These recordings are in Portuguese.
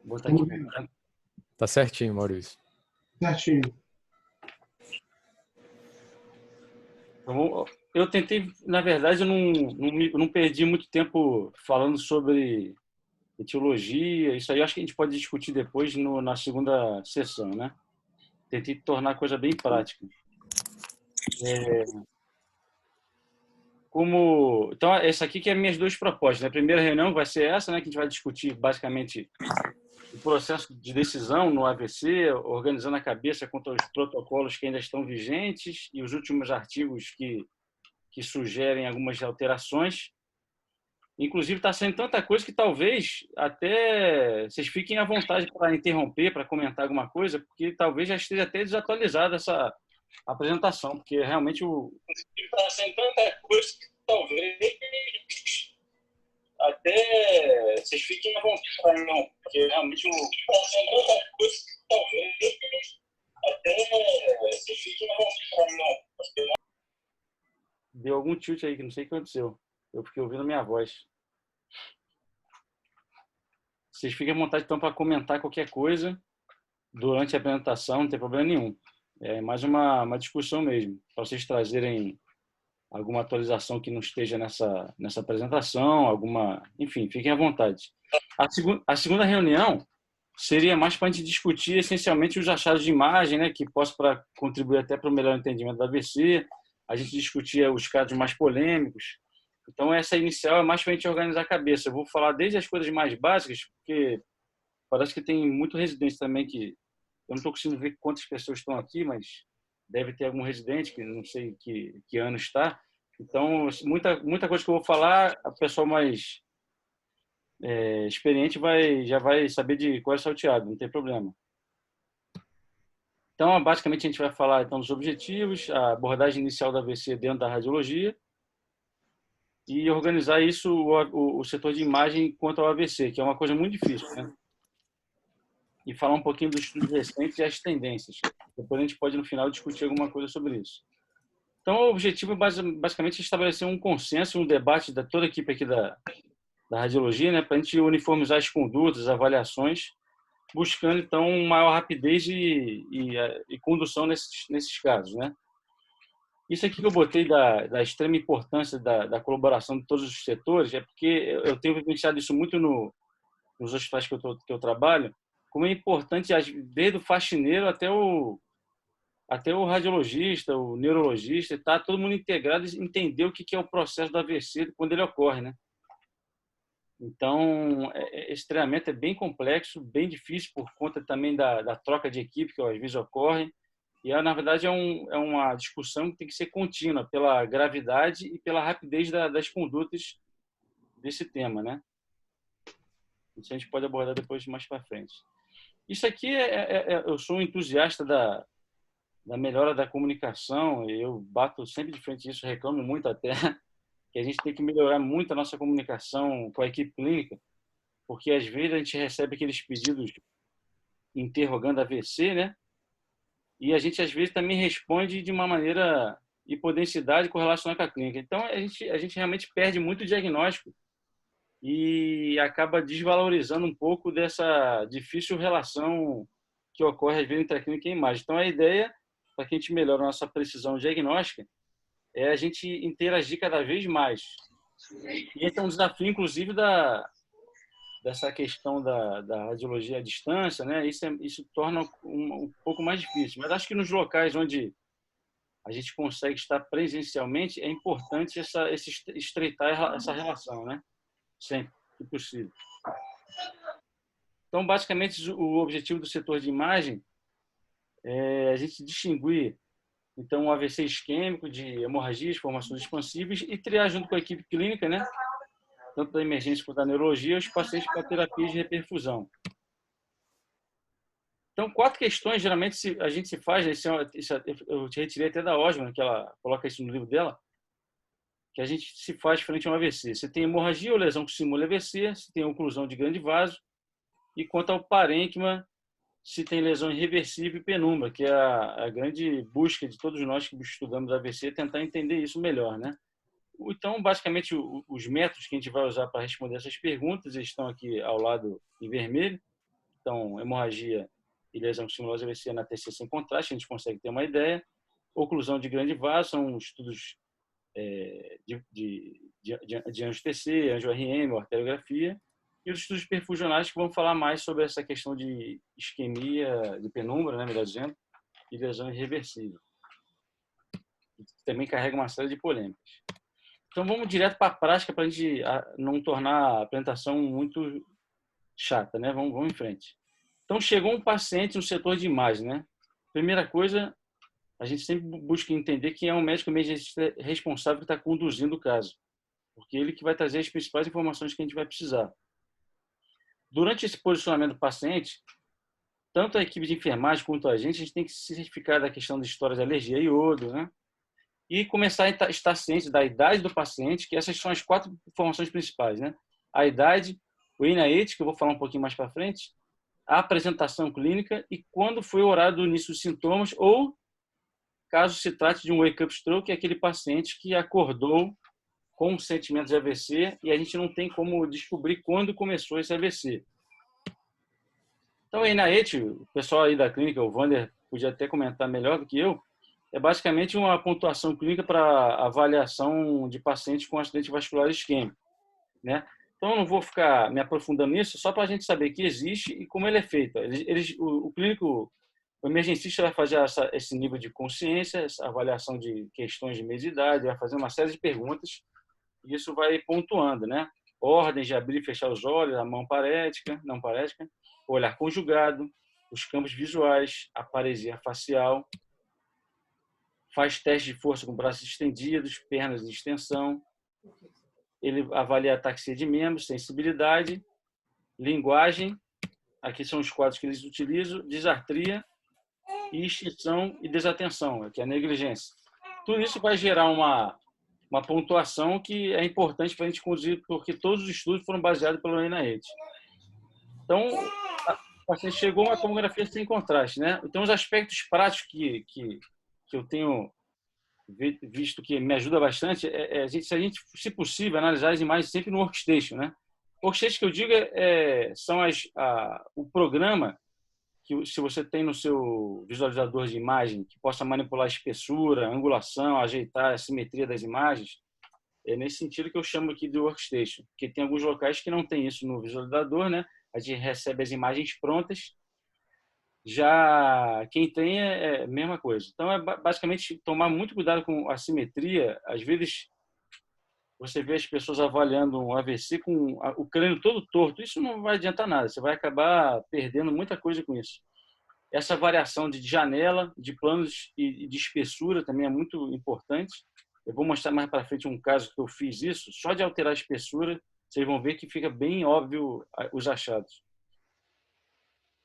Vou botar aqui por branco. Tá certinho, Maurício. Certinho. Eu tentei, na verdade, eu não perdi muito tempo falando sobre etiologia. Isso aí eu acho que a gente pode discutir depois na segunda sessão, né? Tentei tornar a coisa bem prática. Então, essa aqui que é as minhas duas propostas, né? A primeira reunião vai ser essa, né? Que a gente vai discutir basicamente o processo de decisão no AVC, organizando a cabeça quanto aos protocolos que ainda estão vigentes e os últimos artigos que sugerem algumas alterações. Inclusive, está sendo tanta coisa que talvez até vocês fiquem à vontade para interromper, para comentar alguma coisa, porque talvez já esteja até desatualizada essa apresentação, porque realmente está sendo tanta coisa que talvez até vocês fiquem à vontade, não, porque realmente está sendo tanta coisa que talvez até vocês fiquem à vontade, não, porque deu algum tilt aí que não sei o que aconteceu. Eu fiquei ouvindo a minha voz. Vocês fiquem à vontade, então, para comentar qualquer coisa durante a apresentação, não tem problema nenhum. É mais uma discussão mesmo, para vocês trazerem alguma atualização que não esteja nessa apresentação, enfim, fiquem à vontade. A segunda reunião seria mais para a gente discutir, essencialmente, os achados de imagem, né, que possa contribuir até para o melhor entendimento da AVC. A gente discutia os casos mais polêmicos. Então, essa inicial é mais para a gente organizar a cabeça. Eu vou falar desde as coisas mais básicas, porque parece que tem muito residente também que... Eu não estou conseguindo ver quantas pessoas estão aqui, mas deve ter algum residente que não sei que ano está. Então, muita coisa que eu vou falar, a pessoa mais experiente já vai saber de qual é salteado, não tem problema. Então, basicamente, a gente vai falar então, dos objetivos, a abordagem inicial da AVC dentro da radiologia, e organizar isso, o setor de imagem quanto ao AVC, que é uma coisa muito difícil, né? E falar um pouquinho dos estudos recentes e as tendências. Depois a gente pode, no final, discutir alguma coisa sobre isso. Então, o objetivo é basicamente estabelecer um consenso, um debate da toda a equipe aqui da radiologia, né, para a gente uniformizar as condutas, as avaliações, buscando, então, maior rapidez e condução nesses casos, né? Isso aqui que eu botei da extrema importância da colaboração de todos os setores é porque eu tenho vivenciado isso muito nos hospitais que eu trabalho, como é importante, desde o faxineiro até o radiologista, o neurologista, tá todo mundo integrado e entender o que é o processo do AVC quando ele ocorre, né? Então, esse treinamento é bem complexo, bem difícil por conta também da troca de equipe que às vezes ocorre. E, na verdade, é uma discussão que tem que ser contínua pela gravidade e pela rapidez das condutas desse tema, né? Isso a gente pode abordar depois mais para frente. Isso aqui eu sou um entusiasta da melhora da comunicação, eu bato sempre de frente disso, reclamo muito até, que a gente tem que melhorar muito a nossa comunicação com a equipe clínica, porque às vezes a gente recebe aqueles pedidos interrogando a AVC, né? E a gente às vezes também responde de uma maneira hipodensidade correlacionada com a clínica. Então a gente realmente perde muito o diagnóstico e acaba desvalorizando um pouco dessa difícil relação que ocorre às vezes entre a clínica e a imagem. Então a ideia, para que a gente melhore a nossa precisão diagnóstica, é a gente interagir cada vez mais. E esse é um desafio, inclusive, dessa questão da radiologia à distância, né? Isso torna um pouco mais difícil. Mas acho que nos locais onde a gente consegue estar presencialmente, é importante estreitar essa relação, né? Sempre que possível. Então, basicamente, o objetivo do setor de imagem é a gente distinguir então, um AVC isquêmico de hemorragias, formações expansíveis e triar junto com a equipe clínica, né? Tanto da emergência quanto da neurologia, os pacientes para terapia de reperfusão. Então, 4 questões, geralmente, a gente se faz, eu te retirei até da Osman, que ela coloca isso no livro dela, que a gente se faz frente a um AVC. Se tem hemorragia ou lesão que simula AVC, se tem oclusão de grande vaso, e quanto ao parênquima, se tem lesão irreversível e penumbra, que é a grande busca de todos nós que estudamos AVC, tentar entender isso melhor, né? Então, basicamente, os métodos que a gente vai usar para responder essas perguntas estão aqui ao lado em vermelho. Então, hemorragia e lesão simulosa AVC na TC sem contraste, a gente consegue ter uma ideia. Oclusão de grande vaso, são estudos de anjo-TC, anjo-RM, arteriografia, e os estudos perfusionais que vão falar mais sobre essa questão de isquemia, de penumbra, né, melhor dizendo, e lesão irreversível. Também carrega uma série de polêmicas. Então, vamos direto para a prática para a gente não tornar a apresentação muito chata, né? Vamos em frente. Então, chegou um paciente no setor de imagem, né? Primeira coisa, a gente sempre busca entender quem é o médico emergencista responsável que está conduzindo o caso, porque ele que vai trazer as principais informações que a gente vai precisar. Durante esse posicionamento do paciente, tanto a equipe de enfermagem quanto a gente tem que se certificar da questão da história de alergia a iodo, né? E começar a estar ciente da idade do paciente, que essas são as 4 informações principais, né? A idade, o INAIT, que eu vou falar um pouquinho mais para frente, a apresentação clínica e quando foi o horário do início dos sintomas, ou caso se trate de um wake-up stroke, que é aquele paciente que acordou com sentimentos de AVC e a gente não tem como descobrir quando começou esse AVC. Então, aí na ET, o pessoal aí da clínica, o Wander podia até comentar melhor do que eu, é basicamente uma pontuação clínica para avaliação de pacientes com acidente vascular isquêmico, né? Então, eu não vou ficar me aprofundando nisso, só para a gente saber que existe e como ele é feito. O clínico, o emergencista vai fazer esse nível de consciência, essa avaliação de questões de mês de idade, vai fazer uma série de perguntas e isso vai pontuando, né? Ordens de abrir e fechar os olhos, a mão parética, não parética, o olhar conjugado, os campos visuais, a paresia facial, faz teste de força com braços estendidos, pernas em extensão, ele avalia a ataxia de membros, sensibilidade, linguagem, aqui são os quadros que eles utilizam, disartria, e extinção e desatenção, que é a negligência. Tudo isso vai gerar uma pontuação que é importante para a gente conduzir, porque todos os estudos foram baseados pelo NIH. Então, o paciente chegou a uma tomografia sem contraste, né? Então, os aspectos práticos que eu tenho visto que me ajuda bastante se a gente, se possível, analisar as imagens sempre no workstation, né? O workstation que eu digo são o programa que, se você tem no seu visualizador de imagem, que possa manipular a espessura, a angulação, ajeitar a simetria das imagens, é nesse sentido que eu chamo aqui de workstation, porque tem alguns locais que não tem isso no visualizador, né? A gente recebe as imagens prontas, já quem tem é a mesma coisa. Então, é basicamente tomar muito cuidado com a simetria. Às vezes, você vê as pessoas avaliando um AVC com o crânio todo torto. Isso não vai adiantar nada. Você vai acabar perdendo muita coisa com isso. Essa variação de janela, de planos e de espessura também é muito importante. Eu vou mostrar mais para frente um caso que eu fiz isso. Só de alterar a espessura, vocês vão ver que fica bem óbvio os achados.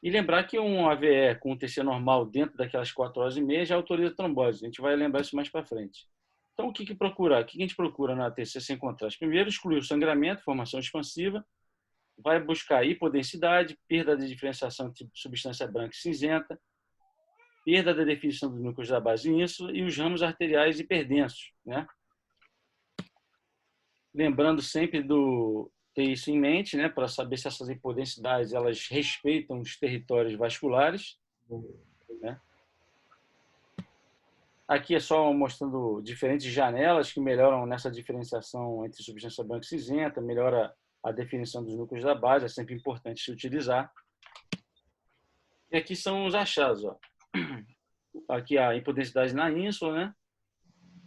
E lembrar que um AVE com TC normal dentro daquelas 4 horas e meia já autoriza trombose. A gente vai lembrar isso mais para frente. Então, o que procurar? O que a gente procura na TC sem contraste? Primeiro, excluir o sangramento, formação expansiva. Vai buscar hipodensidade, perda de diferenciação de substância branca e cinzenta, perda da definição dos núcleos da base ínsula e os ramos arteriais hiperdensos, né? Lembrando sempre ter isso em mente, né, para saber se essas hipodensidades elas respeitam os territórios vasculares, né? Aqui é só mostrando diferentes janelas que melhoram nessa diferenciação entre substância branca e cinzenta, melhora a definição dos núcleos da base, é sempre importante se utilizar. E aqui são os achados, ó. Aqui a hipodensidade na ínsula, né?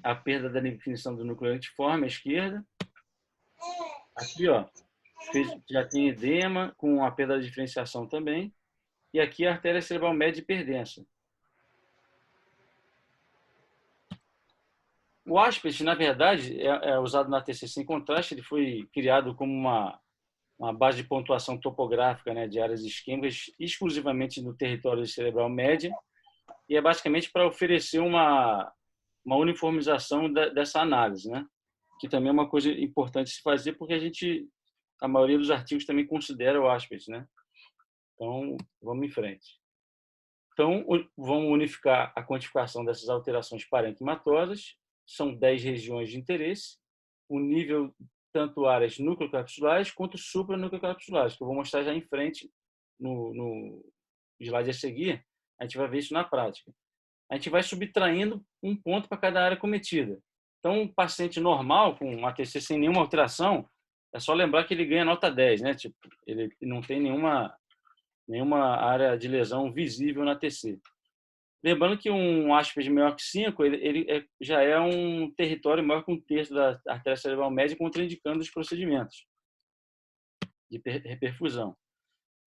A perda da definição do núcleo lentiforme à esquerda. Aqui, ó, já tem edema com a perda da diferenciação também. E aqui a artéria cerebral média hiperdensa. O ASPET, na verdade, é usado na TC sem contraste. Ele foi criado como uma base de pontuação topográfica, né, de áreas isquêmicas exclusivamente no território cerebral média. E é basicamente para oferecer uma uniformização dessa análise, né? Que também é uma coisa importante se fazer, porque a maioria dos artigos também considera o ASPET, né? Então, vamos em frente. Então, vamos unificar a quantificação dessas alterações parenquimatosas. São 10 regiões de interesse. O nível, tanto áreas nucleocapsulares quanto supranucleocapsulares, que eu vou mostrar já em frente no slide a seguir, a gente vai ver isso na prática. A gente vai subtraindo um ponto para cada área cometida. Então, um paciente normal, com um ATC sem nenhuma alteração, é só lembrar que ele ganha nota 10, né? Tipo, ele não tem nenhuma área de lesão visível na ATC. Lembrando que um ASPES maior que 5, já é um território maior que 1/3 da artéria cerebral média, contraindicando os procedimentos de reperfusão.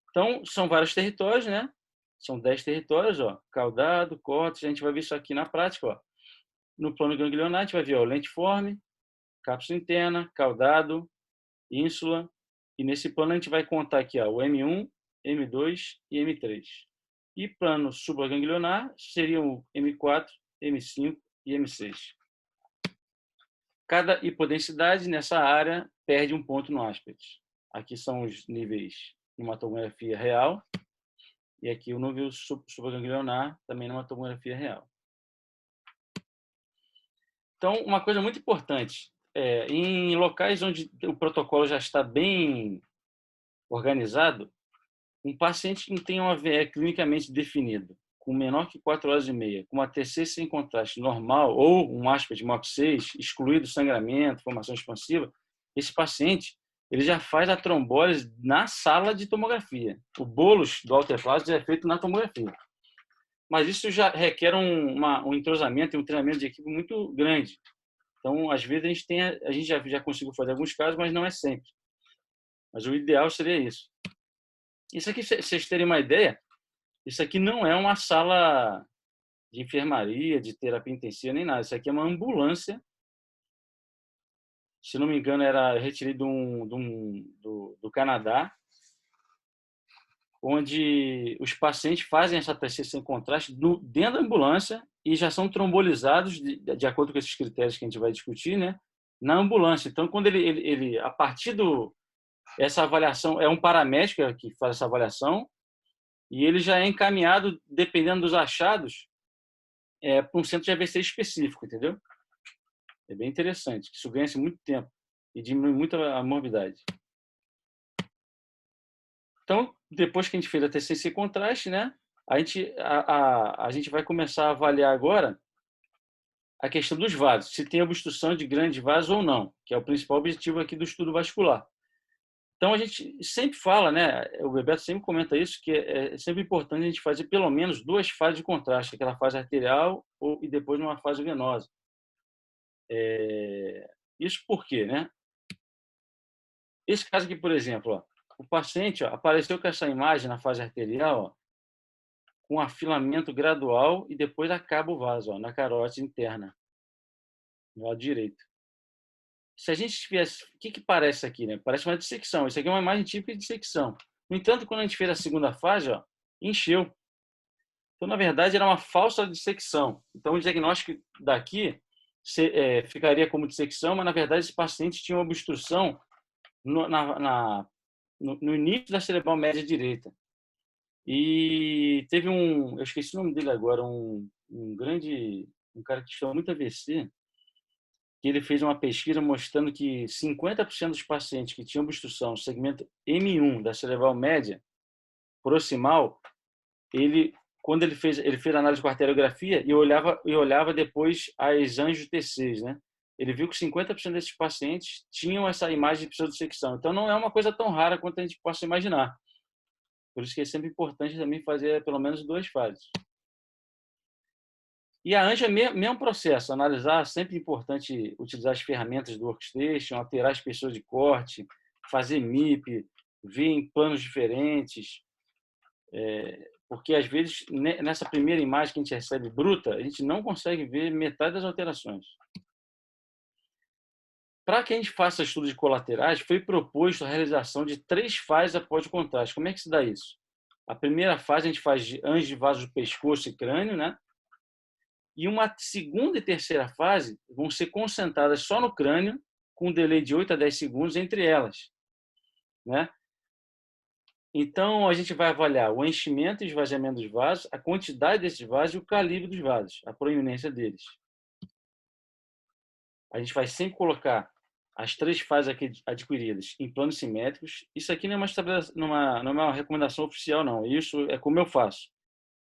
Então, são vários territórios, né? São 10 territórios, ó, caudado, córtex, a gente vai ver isso aqui na prática, ó. No plano ganglionar, a gente vai ver, ó, lentiforme, cápsula interna, caudado, ínsula, e nesse plano a gente vai contar aqui, ó, o M1, M2 e M3. E plano supraganglionar seriam o M4, M5 e M6. Cada hipodensidade nessa área perde um ponto no ASPET. Aqui são os níveis numa tomografia real e aqui o nível supraganglionar também numa tomografia real. Então, uma coisa muito importante, em locais onde o protocolo já está bem organizado, um paciente que tem um AVE clinicamente definido, com menor que 4 horas e meia, com uma TC sem contraste normal ou um ASPET MOC6, excluído sangramento, formação expansiva, esse paciente ele já faz a trombólise na sala de tomografia. O bolus do alterplasma é feito na tomografia. Mas isso já requer um entrosamento e um treinamento de equipe muito grande. Então, às vezes, a gente já conseguiu fazer alguns casos, mas não é sempre. Mas o ideal seria isso. Isso aqui, se vocês terem uma ideia, isso aqui não é uma sala de enfermaria, de terapia intensiva, nem nada. Isso aqui é uma ambulância. Se não me engano, era retirado do Canadá, onde os pacientes fazem essa TC sem contraste dentro da ambulância e já são trombolizados, de acordo com esses critérios que a gente vai discutir, né, na ambulância. Então, quando a partir essa avaliação, é um paramédico que faz essa avaliação, e ele já é encaminhado, dependendo dos achados, para um centro de AVC específico, entendeu? É bem interessante, isso ganha-se muito tempo e diminui muito a morbidade. Então, depois que a gente fez a TC sem contraste, né, a gente vai começar a avaliar agora a questão dos vasos, se tem obstrução de grandes vasos ou não, que é o principal objetivo aqui do estudo vascular. Então, a gente sempre fala, né, o Bebeto sempre comenta isso, que é sempre importante a gente fazer pelo menos 2 fases de contraste, aquela fase arterial e depois uma fase venosa. Isso por quê, né? Esse caso aqui, por exemplo, ó, o paciente apareceu com essa imagem na fase arterial, ó, com afilamento gradual e depois acaba o vaso, ó, na carótide interna, no lado direito. Se a gente tivesse... O que parece aqui, né? Parece uma dissecção. Isso aqui é uma imagem típica de dissecção. No entanto, quando a gente fez a segunda fase, ó, encheu. Então, na verdade, era uma falsa dissecção. Então, o diagnóstico daqui ficaria como dissecção, mas, na verdade, esse paciente tinha uma obstrução no início da cerebral média direita. E teve eu esqueci o nome dele agora, um cara que estuda muito AVC, que ele fez uma pesquisa mostrando que 50% dos pacientes que tinham obstrução no segmento M1 da cerebral média proximal, quando ele fez análise com arteriografia e olhava depois as angio-TCs, né? Ele viu que 50% desses pacientes tinham essa imagem de pseudodissecção. Então, não é uma coisa tão rara quanto a gente possa imaginar. Por isso que é sempre importante também fazer pelo menos 2 fases. E a ANJA é mesmo processo, analisar, sempre importante utilizar as ferramentas do Workstation, alterar as espessura de corte, fazer MIP, ver em planos diferentes, porque às vezes nessa primeira imagem que a gente recebe bruta, a gente não consegue ver metade das alterações. Para que a gente faça estudo de colaterais, foi proposto a realização de 3 fases após o contraste. Como é que se dá isso? A primeira fase a gente faz anjo de vaso do pescoço e crânio, né? E uma segunda e terceira fase vão ser concentradas só no crânio, com um delay de 8 a 10 segundos entre elas, né? Então, a gente vai avaliar o enchimento e esvaziamento dos vasos, a quantidade desses vasos e o calibre dos vasos, a proeminência deles. A gente vai sempre colocar as 3 fases aqui adquiridas em planos simétricos. Isso aqui não é não é uma recomendação oficial, não. Isso é como eu faço.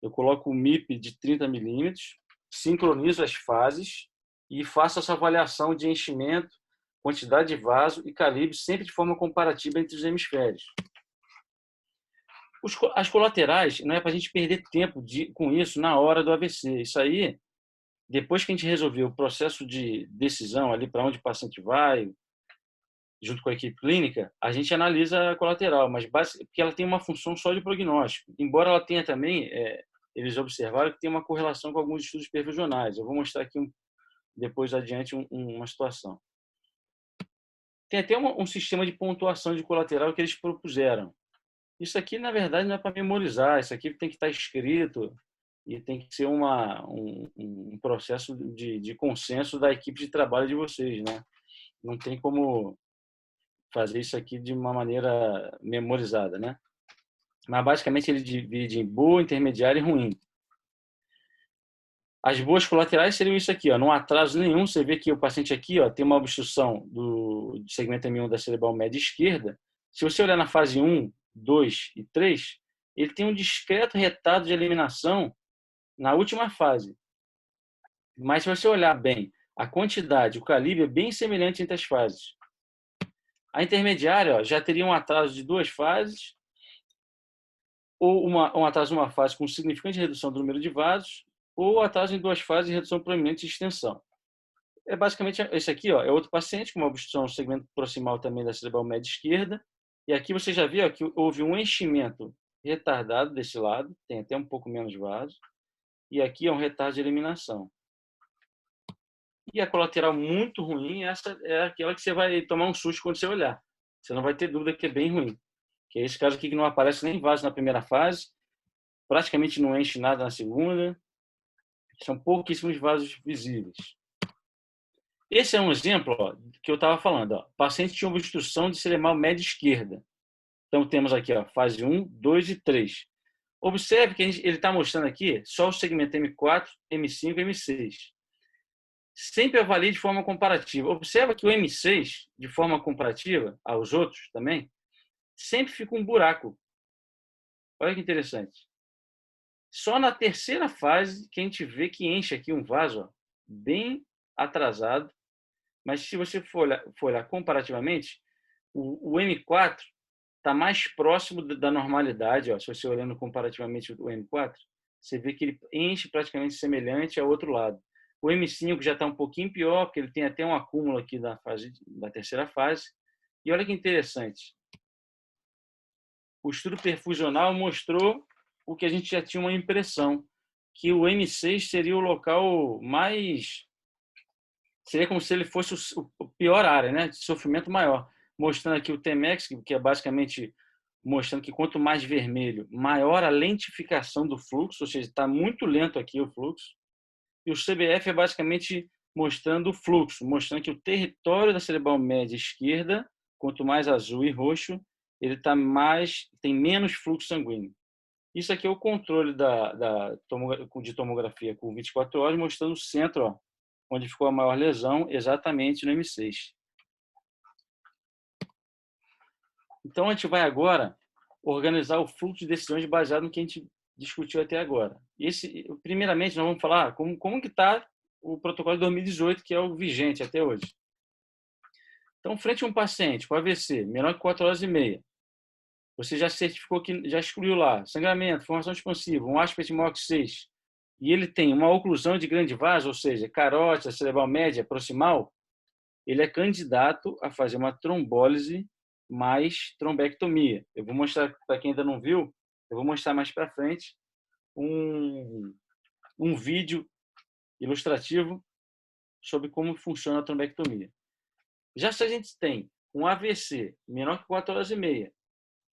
Eu coloco o MIP de 30 milímetros, sincronizo as fases e faço essa avaliação de enchimento, quantidade de vaso e calibre, sempre de forma comparativa entre os hemisférios. As colaterais, não é para a gente perder tempo com isso na hora do AVC. Isso aí, depois que a gente resolver o processo de decisão ali para onde o paciente vai, junto com a equipe clínica, a gente analisa a colateral, mas porque ela tem uma função só de prognóstico. Embora ela tenha também, eles observaram que tem uma correlação com alguns estudos perfusionais. Eu vou mostrar aqui depois adiante uma situação. Tem até um sistema de pontuação de colateral que eles propuseram. Isso aqui, na verdade, não é para memorizar. Isso aqui tem que estar escrito e tem que ser um processo de consenso da equipe de trabalho de vocês, né? Não tem como fazer isso aqui de uma maneira memorizada, né? Mas, basicamente, ele divide em boa, intermediária e ruim. As boas colaterais seriam isso aqui, ó, não há atraso nenhum. Você vê que o paciente aqui, ó, tem uma obstrução do segmento M1 da cerebral média esquerda. Se você olhar na fase 1, 2 e 3, ele tem um discreto retardo de eliminação na última fase. Mas se você olhar bem, a quantidade, o calibre é bem semelhante entre as fases. A intermediária, ó, já teria um atraso de 2 fases, ou um atraso de uma fase com significante redução do número de vasos, ou atraso em 2 fases e redução proeminente de extensão. É basicamente esse aqui, ó, é outro paciente com uma obstrução no segmento proximal também da cerebral média esquerda. E aqui você já viu ó, que houve um enchimento retardado desse lado, tem até um pouco menos vaso. E aqui é um retardo de eliminação. E a colateral muito ruim, essa é aquela que você vai tomar um susto quando você olhar. Você não vai ter dúvida que é bem ruim. Que é esse caso aqui que não aparece nem vaso na primeira fase, praticamente não enche nada na segunda. São pouquíssimos vasos visíveis. Esse é um exemplo ó, que eu estava falando. Ó. O paciente tinha obstrução de cerebral média esquerda. Então, temos aqui ó, fase 1, 2 e 3. Observe que ele está mostrando aqui só o segmento M4, M5 e M6. Sempre avalie de forma comparativa. Observa que o M6, de forma comparativa aos outros também, sempre fica um buraco. Olha que interessante. Só na terceira fase que a gente vê que enche aqui um vaso ó, bem atrasado. Mas se você for olhar comparativamente, o M4 está mais próximo da normalidade. Ó. Se você olhando comparativamente o M4, você vê que ele enche praticamente semelhante ao outro lado. O M5 já está um pouquinho pior, porque ele tem até um acúmulo aqui da terceira fase. E olha que interessante. O estudo perfusional mostrou o que a gente já tinha uma impressão, que o M6 seria o local mais... Seria como se ele fosse o pior área, né, de sofrimento maior. Mostrando aqui o T-Max, que é basicamente mostrando que quanto mais vermelho, maior a lentificação do fluxo, ou seja, está muito lento aqui o fluxo. E o CBF é basicamente mostrando o fluxo, mostrando que o território da cerebral média esquerda, quanto mais azul e roxo, ele tem menos fluxo sanguíneo. Isso aqui é o controle de tomografia com 24 horas, mostrando o centro, ó, onde ficou a maior lesão, exatamente no M6. Então, a gente vai agora organizar o fluxo de decisões baseado no que a gente discutiu até agora. Primeiramente, nós vamos falar como que está o protocolo de 2018, que é o vigente até hoje. Então, frente a um paciente com AVC, menor que 4 horas e meia, você já certificou que já excluiu lá sangramento, formação expansiva, um aspect maior que 6, e ele tem uma oclusão de grande vaso, ou seja, carótida, cerebral média, proximal, ele é candidato a fazer uma trombólise mais trombectomia. Eu vou mostrar, para quem ainda não viu, eu vou mostrar mais para frente um vídeo ilustrativo sobre como funciona a trombectomia. Já se a gente tem um AVC menor que 4 horas e meia,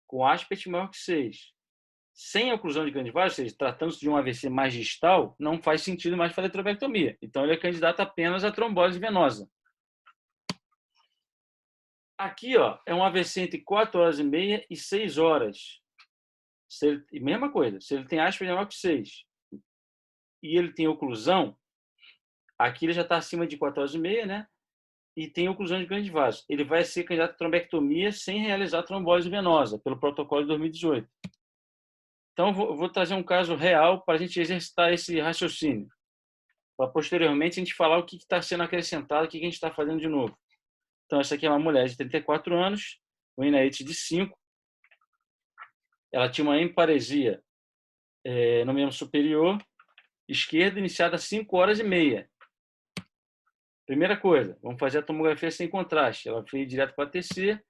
com aspect maior que 6, sem oclusão de grande vaso, ou seja, tratando-se de um AVC mais distal, não faz sentido mais fazer trombectomia. Então, ele é candidato apenas à trombólise venosa. Aqui, ó, é um AVC entre 4 horas e meia e 6 horas. Mesma coisa, se ele tem aspect maior que 6 e ele tem oclusão, aqui ele já está acima de 4 horas e meia, né? e tem oclusão de grandes vasos. Ele vai ser candidato a trombectomia sem realizar trombólise venosa, pelo protocolo de 2018. Então, vou trazer um caso real para a gente exercitar esse raciocínio, para posteriormente a gente falar o que está sendo acrescentado, o que a gente está fazendo de novo. Então, essa aqui é uma mulher de 34 anos, com INAIT de 5. Ela tinha uma hemparesia no membro superior esquerdo, iniciada às 5h30. Primeira coisa, vamos fazer a tomografia sem contraste. Ela foi direto para a TC.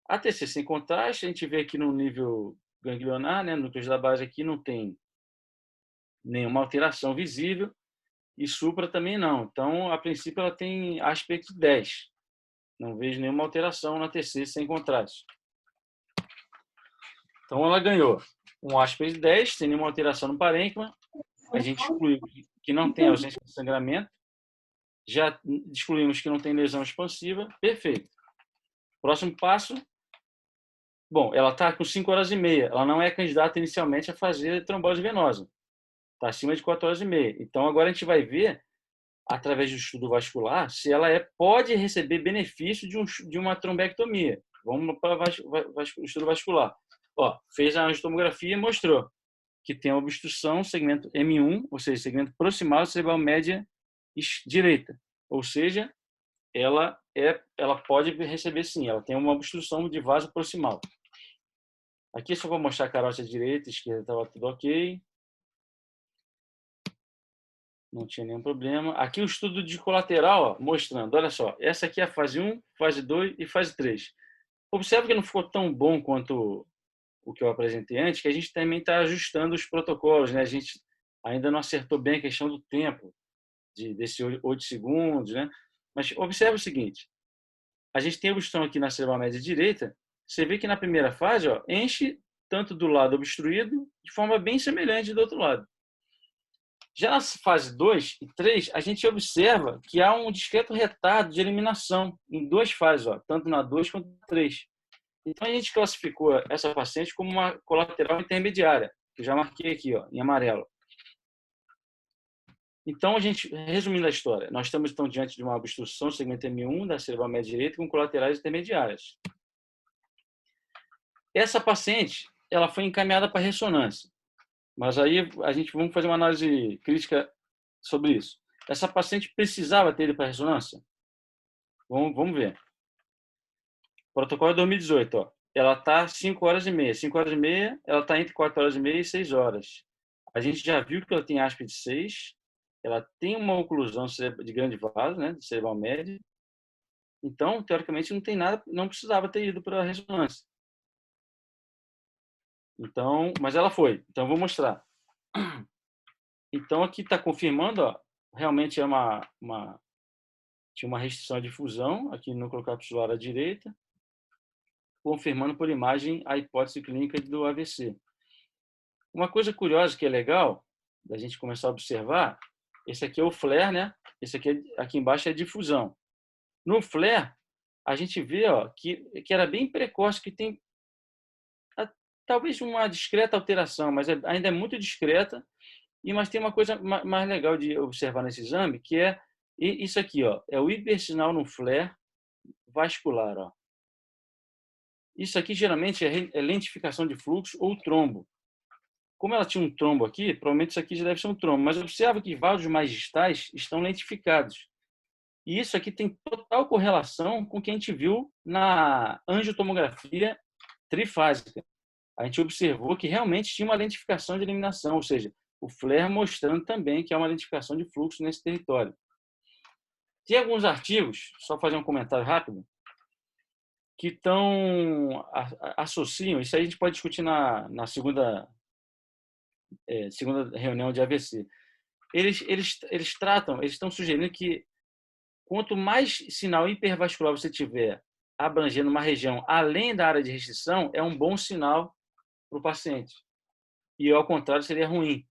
A TC sem contraste, a gente vê aqui no nível ganglionar, né, no núcleo da base aqui não tem nenhuma alteração visível e supra também não. Então, a princípio, ela tem aspecto 10. Não vejo nenhuma alteração na TC sem contraste. Então, ela ganhou um aspecto 10, sem nenhuma alteração no parênquima. A gente excluiu que não tem ausência de sangramento. Já excluímos que não tem lesão expansiva. Perfeito. Próximo passo. Bom, ela está com 5h30. Ela não é candidata inicialmente a fazer trombose venosa. Está acima de 4h30. Então, agora a gente vai ver, através do estudo vascular, se ela pode receber benefício de uma trombectomia. Vamos para o estudo vascular. Ó, fez a angiotomografia e mostrou que tem obstrução segmento M1, ou seja, segmento proximal cerebral média direita. Ou seja, ela pode receber sim, ela tem uma obstrução de vaso proximal. Aqui só vou mostrar a carótida direita, esquerda estava tudo ok. Não tinha nenhum problema. Aqui o estudo de colateral, ó, mostrando, olha só, essa aqui é a fase 1, fase 2 e fase 3. Observe que não ficou tão bom quanto o que eu apresentei antes, que a gente também está ajustando os protocolos, né? A gente ainda não acertou bem a questão do tempo, desses 8 segundos, né? Mas observe o seguinte, a gente tem obstrução aqui na cerebral média direita, você vê que na primeira fase, ó, enche tanto do lado obstruído, de forma bem semelhante do outro lado. Já na fase 2 e 3, a gente observa que há um discreto retardo de eliminação em duas fases, ó, tanto na 2 quanto na 3. Então, a gente classificou essa paciente como uma colateral intermediária, que eu já marquei aqui, ó, em amarelo. Então, resumindo a história, nós estamos então diante de uma obstrução do segmento M1 da cerebral média direita com colaterais intermediárias. Essa paciente, ela foi encaminhada para ressonância. Mas aí vamos fazer uma análise crítica sobre isso. Essa paciente precisava ter ido para a ressonância? Vamos ver. Protocolo de 2018, ó. Ela está 5h30. 5h30, ela está entre 4h30 e 6 horas. A gente já viu que ela tem ASP de 6, ela tem uma oclusão de grande vaso, né, de cerebral média. Então, teoricamente, não tem nada, não precisava ter ido para a ressonância. Então, mas ela foi. Então, vou mostrar. Então, aqui está confirmando, ó, realmente tinha uma restrição à difusão aqui no núcleo capsular à direita, confirmando por imagem a hipótese clínica do AVC. Uma coisa curiosa que é legal da gente começar a observar, esse aqui é o flare, né? Esse aqui embaixo é a difusão. No flare, a gente vê, ó, que era bem precoce, que tem talvez uma discreta alteração, mas ainda é muito discreta. Mas tem uma coisa mais legal de observar nesse exame, que é isso aqui, ó, é o hipersinal no flare vascular, ó. Isso aqui geralmente é lentificação de fluxo ou trombo. Como ela tinha um trombo aqui, provavelmente isso aqui já deve ser um trombo, mas observa que vasos mais distais estão lentificados. E isso aqui tem total correlação com o que a gente viu na angiotomografia trifásica. A gente observou que realmente tinha uma lentificação de eliminação, ou seja, o flare mostrando também que há uma lentificação de fluxo nesse território. Tem alguns artigos, só fazer um comentário rápido, que associam, isso aí a gente pode discutir na segunda reunião de AVC. Eles estão sugerindo que quanto mais sinal hipervascular você tiver abrangendo uma região além da área de restrição, é um bom sinal para o paciente. E, ao contrário, seria ruim.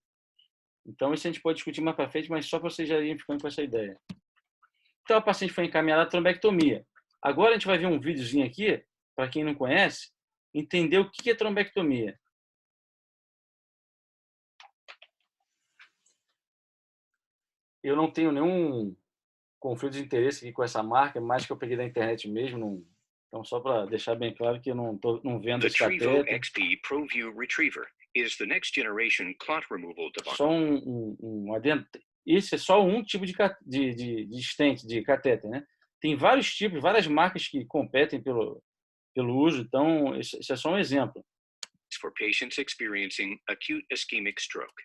Então, isso a gente pode discutir mais para frente, mas só para vocês já irem ficando com essa ideia. Então, a paciente foi encaminhada à trombectomia. Agora, a gente vai ver um videozinho aqui, para quem não conhece, entender o que é trombectomia. Eu não tenho nenhum conflito de interesse aqui com essa marca, mais que eu peguei da internet mesmo. Então, só para deixar bem claro que eu não vendo esse Trevo catéter. XP ProView Retriever is the next generation clot removal device. Só um adendo. Esse é só um tipo de stent, de catéter, né? Tem vários tipos, várias marcas que competem pelo uso. Então, esse é só um exemplo. For patients experiencing acute ischemic stroke.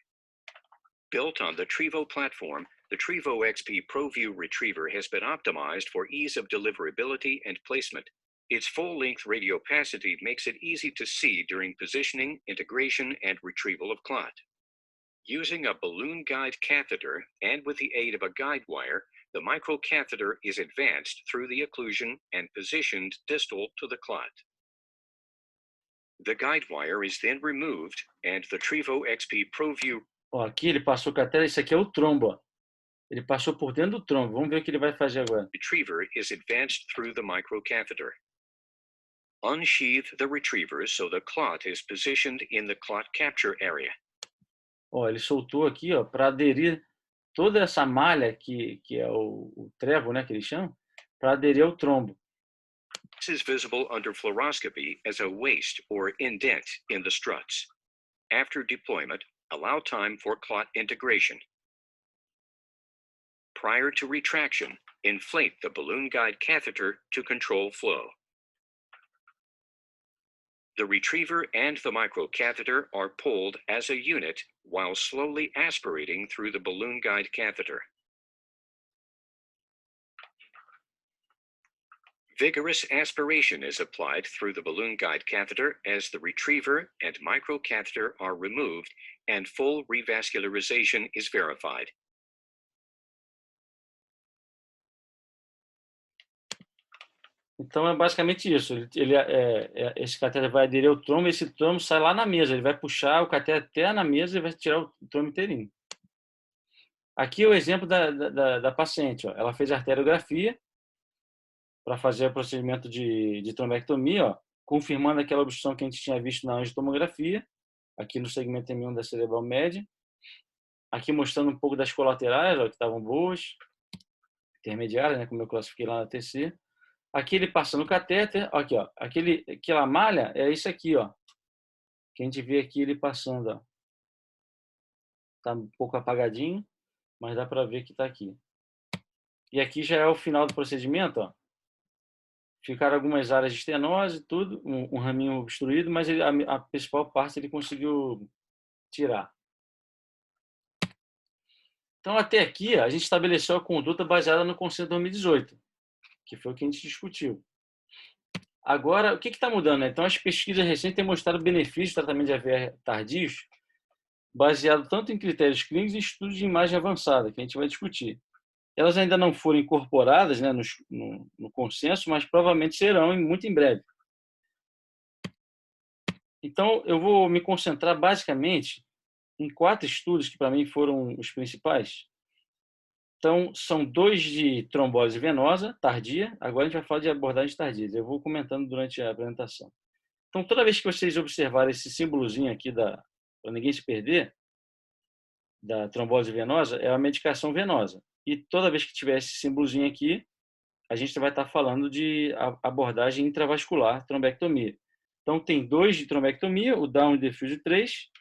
Built on the Trevo platform, the Trevo XP ProView Retriever has been optimized for ease of deliverability and placement. Its full-length radiopacity makes it easy to see during positioning, integration, and retrieval of clot. Using a balloon guide catheter and with the aid of a guide wire, the microcatheter is advanced through the occlusion and positioned distal to the clot. The guide wire is then removed and the Trevo XP ProView. Ó, aqui ele passou o catéter, esse aqui é o trombo. Ó. Ele passou por dentro do trombo. Vamos ver o que ele vai fazer agora. Retriever is advanced through the microcatheter. Unsheath the retriever so the clot is positioned in the clot capture area. Ó, ele soltou aqui, ó, para aderir toda essa malha que é o trevo, né, que eles chamam, para aderir ao trombo. This is visible under fluoroscopy as a waste or indent in the struts. After deployment, allow time for clot integration. Prior to retraction, inflate the balloon guide catheter to control flow. The retriever and the microcatheter are pulled as a unit while slowly aspirating through the balloon guide catheter. Vigorous aspiration is applied through the balloon guide catheter as the retriever and microcatheter are removed and full revascularization is verified. Então é basicamente isso. Esse catéter vai aderir ao trombo, e esse trombo sai lá na mesa. Ele vai puxar o catéter até na mesa e vai tirar o trombo inteirinho. Aqui é o exemplo da paciente. Ó. Ela fez arteriografia para fazer o procedimento de trombectomia, ó, confirmando aquela obstrução que a gente tinha visto na angiotomografia, aqui no segmento M1 da cerebral média. Aqui mostrando um pouco das colaterais, ó, que estavam boas, intermediárias, né, como eu classifiquei lá na TC. Aqui ele passando o catéter, aqui, ó, aquela malha é isso aqui, ó, que a gente vê aqui ele passando, ó. Tá um pouco apagadinho, mas dá para ver que está aqui. E aqui já é o final do procedimento, ó. Ficaram algumas áreas de estenose, tudo, um raminho obstruído, mas a principal parte ele conseguiu tirar. Então, até aqui, a gente estabeleceu a conduta baseada no Conselho de 2018, que foi o que a gente discutiu. Agora, o que está mudando? Né? Então, as pesquisas recentes têm mostrado benefícios do tratamento de AVR tardios, baseado tanto em critérios clínicos e estudos de imagem avançada, que a gente vai discutir. Elas ainda não foram incorporadas, né, no consenso, mas provavelmente serão muito em breve. Então, eu vou me concentrar basicamente em 4 estudos que para mim foram os principais. Então, são 2 de trombose venosa tardia. Agora a gente vai falar de abordagem tardia. Eu vou comentando durante a apresentação. Então, toda vez que vocês observarem esse símbolozinho aqui, para ninguém se perder, da trombose venosa, é a medicação venosa. E toda vez que tiver esse símbolozinho aqui, a gente vai estar falando de abordagem intravascular, trombectomia. Então, tem 2 de trombectomia, o Down Diffuse 3,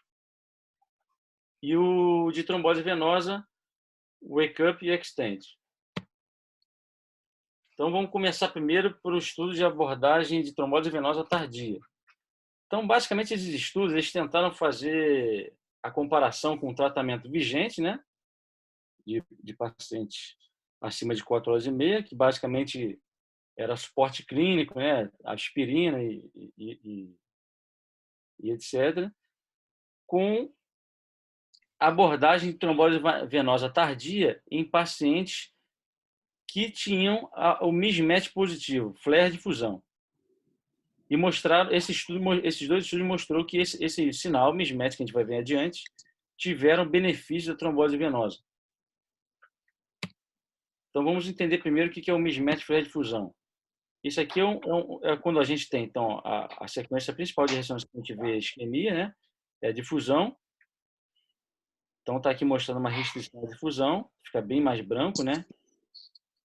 e o de trombose venosa, Wake Up e Extend. Então, vamos começar primeiro por o estudo de abordagem de trombose venosa tardia. Então, basicamente, esses estudos eles tentaram fazer a comparação com o tratamento vigente, né, de pacientes acima de 4 horas e meia, que basicamente era suporte clínico, né, aspirina e etc., com abordagem de trombose venosa tardia em pacientes que tinham o mismatch positivo, flare de fusão. E mostraram, esses 2 estudos mostrou que esse sinal, mismatch, que a gente vai ver adiante, tiveram benefício da trombose venosa. Então, vamos entender primeiro o que é o mismatch flare de fusão. Isso aqui é quando a gente tem, então, a sequência principal de ressonância que a gente vê isquemia, né? É a difusão. Então, está aqui mostrando uma restrição à difusão, fica bem mais branco, né?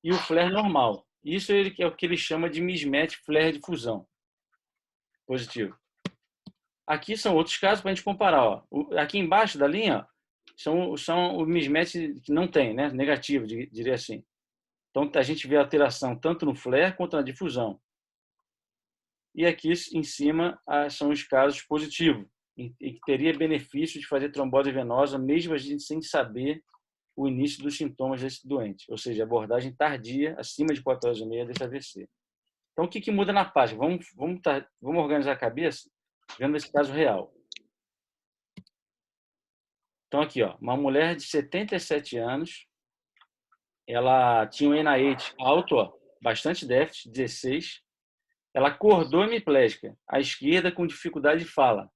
e o flare normal. Isso é o que ele chama de mismatch flare de fusão positivo. Aqui são outros casos para a gente comparar. Ó. Aqui embaixo da linha são o mismatch que não tem, né? Negativo, diria assim. Então, a gente vê a alteração tanto no flare quanto na difusão. E aqui em cima são os casos positivos, em que teria benefício de fazer trombose venosa, mesmo a gente sem saber o início dos sintomas desse doente, ou seja, abordagem tardia, acima de 4 horas e meia desse AVC. Então, o que muda na página? Vamos organizar a cabeça vendo esse caso real. Então, aqui, ó, uma mulher de 77 anos, ela tinha um NIH alto, ó, bastante déficit, 16. Ela acordou hemiplégica, à esquerda, com dificuldade de fala.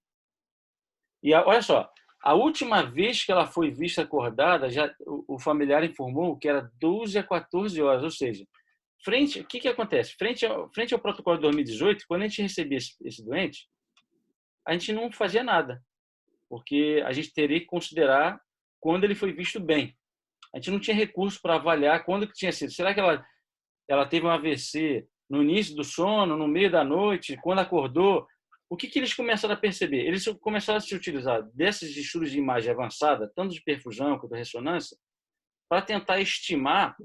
E olha só, a última vez que ela foi vista acordada, o familiar informou que era 12 a 14 horas, ou seja, o que acontece? Frente ao protocolo de 2018, quando a gente recebia esse doente, a gente não fazia nada, porque a gente teria que considerar quando ele foi visto bem. A gente não tinha recurso para avaliar quando que tinha sido. Será que ela teve um AVC no início do sono, no meio da noite, quando acordou? O que eles começaram a perceber? Eles começaram a se utilizar desses estudos de imagem avançada, tanto de perfusão quanto de ressonância, para tentar estimar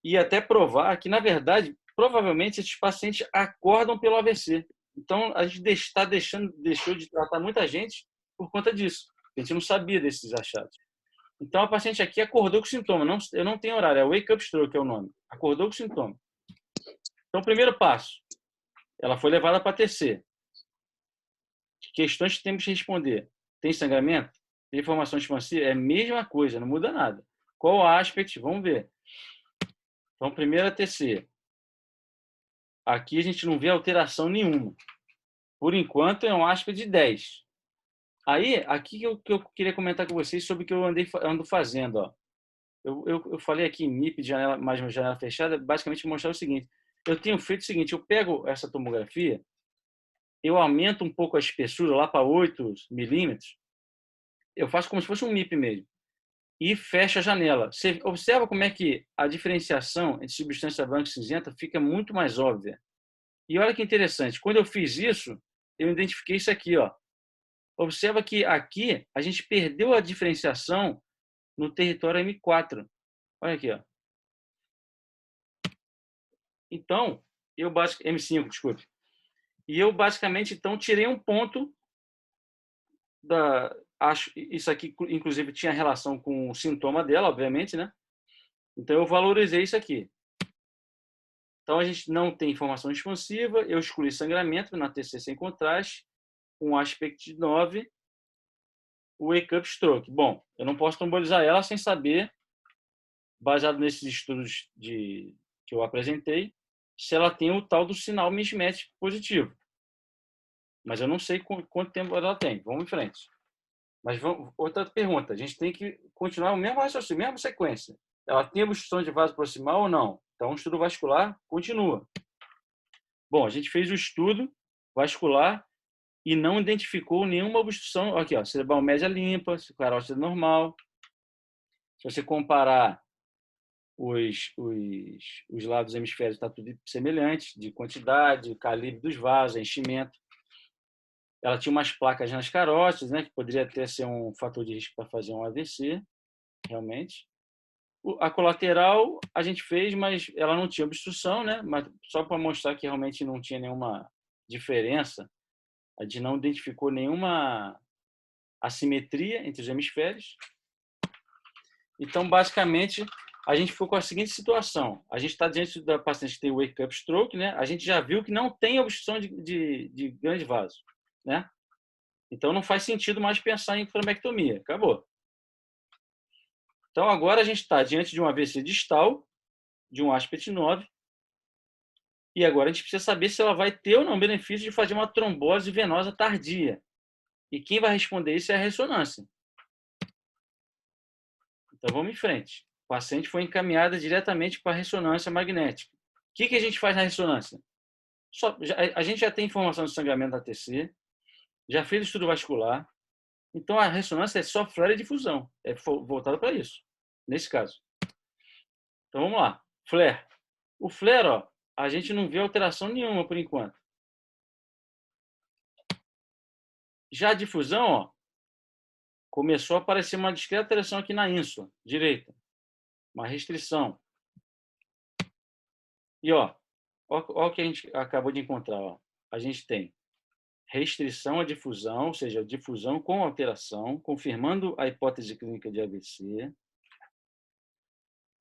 e até provar que, na verdade, provavelmente esses pacientes acordam pelo AVC. Então, a gente deixou de tratar muita gente por conta disso. A gente não sabia desses achados. Então, a paciente aqui acordou com sintoma. Eu não tenho horário, é wake up stroke é o nome. Acordou com sintoma. Então, primeiro passo, ela foi levada para TC. Questões que temos que responder. Tem sangramento? Tem formação expansiva? É a mesma coisa, não muda nada. Qual o aspect? Vamos ver. Então, primeiro a TC. Aqui a gente não vê alteração nenhuma. Por enquanto, é um aspect de 10. Aí, aqui que eu queria comentar com vocês sobre o que eu ando fazendo. Ó. Eu falei aqui em MIP, de janela, mais uma janela fechada, basicamente mostrar o seguinte. Eu tenho feito o seguinte, eu pego essa tomografia, eu aumento um pouco a espessura lá para 8 milímetros, eu faço como se fosse um MIP mesmo, e fecho a janela. Você observa como é que a diferenciação entre substância branca e cinzenta fica muito mais óbvia. E olha que interessante, quando eu fiz isso, eu identifiquei isso aqui. Ó. Observa que aqui a gente perdeu a diferenciação no território M4. Olha aqui. Ó. Então, M5, desculpe. E eu basicamente então tirei um ponto isso aqui inclusive tinha relação com o sintoma dela, obviamente, né? Então eu valorizei isso aqui. Então a gente não tem informação expansiva, eu excluí sangramento na TC sem contraste, um aspect de 9, o wake up stroke. Bom, eu não posso trombolizar ela sem saber, baseado nesses estudos que eu apresentei, se ela tem o tal do sinal mismatch positivo. Mas eu não sei quanto tempo ela tem. Vamos em frente. Mas outra pergunta. A gente tem que continuar o mesmo raciocínio, a mesma sequência. Ela tem obstrução de vaso proximal ou não? Então, o estudo vascular continua. Bom, a gente fez o estudo vascular e não identificou nenhuma obstrução. Aqui, ó, cerebral média limpa, carótida normal. Se você comparar os lados hemisféricos, está tudo semelhante, de quantidade, calibre dos vasos, enchimento. Ela tinha umas placas nas carótidas, né, que poderia até ser um fator de risco para fazer um AVC, realmente. A colateral a gente fez, mas ela não tinha obstrução, né? Mas só para mostrar que realmente não tinha nenhuma diferença, a gente não identificou nenhuma assimetria entre os hemisférios. Então, basicamente, a gente ficou com a seguinte situação. A gente está diante da paciente que tem wake up stroke, né? A gente já viu que não tem obstrução de grande vaso, né? Então, não faz sentido mais pensar em trombectomia. Acabou. Então, agora a gente está diante de um AVC distal, de um aspect 9, e agora a gente precisa saber se ela vai ter ou não benefício de fazer uma trombose venosa tardia. E quem vai responder isso é a ressonância. Então, vamos em frente. O paciente foi encaminhada diretamente para a ressonância magnética. O que a gente faz na ressonância? A gente já tem informação de sangramento da TC, já fez estudo vascular, então a ressonância é só flare e difusão, é voltada para isso, nesse caso. Então vamos lá. Flare. O flare, ó, a gente não vê alteração nenhuma por enquanto. Já a difusão, ó, começou a aparecer uma discreta alteração aqui na ínsula direita. Uma restrição. E, ó o que a gente acabou de encontrar. Ó. A gente tem restrição à difusão, ou seja, difusão com alteração, confirmando a hipótese clínica de AVC,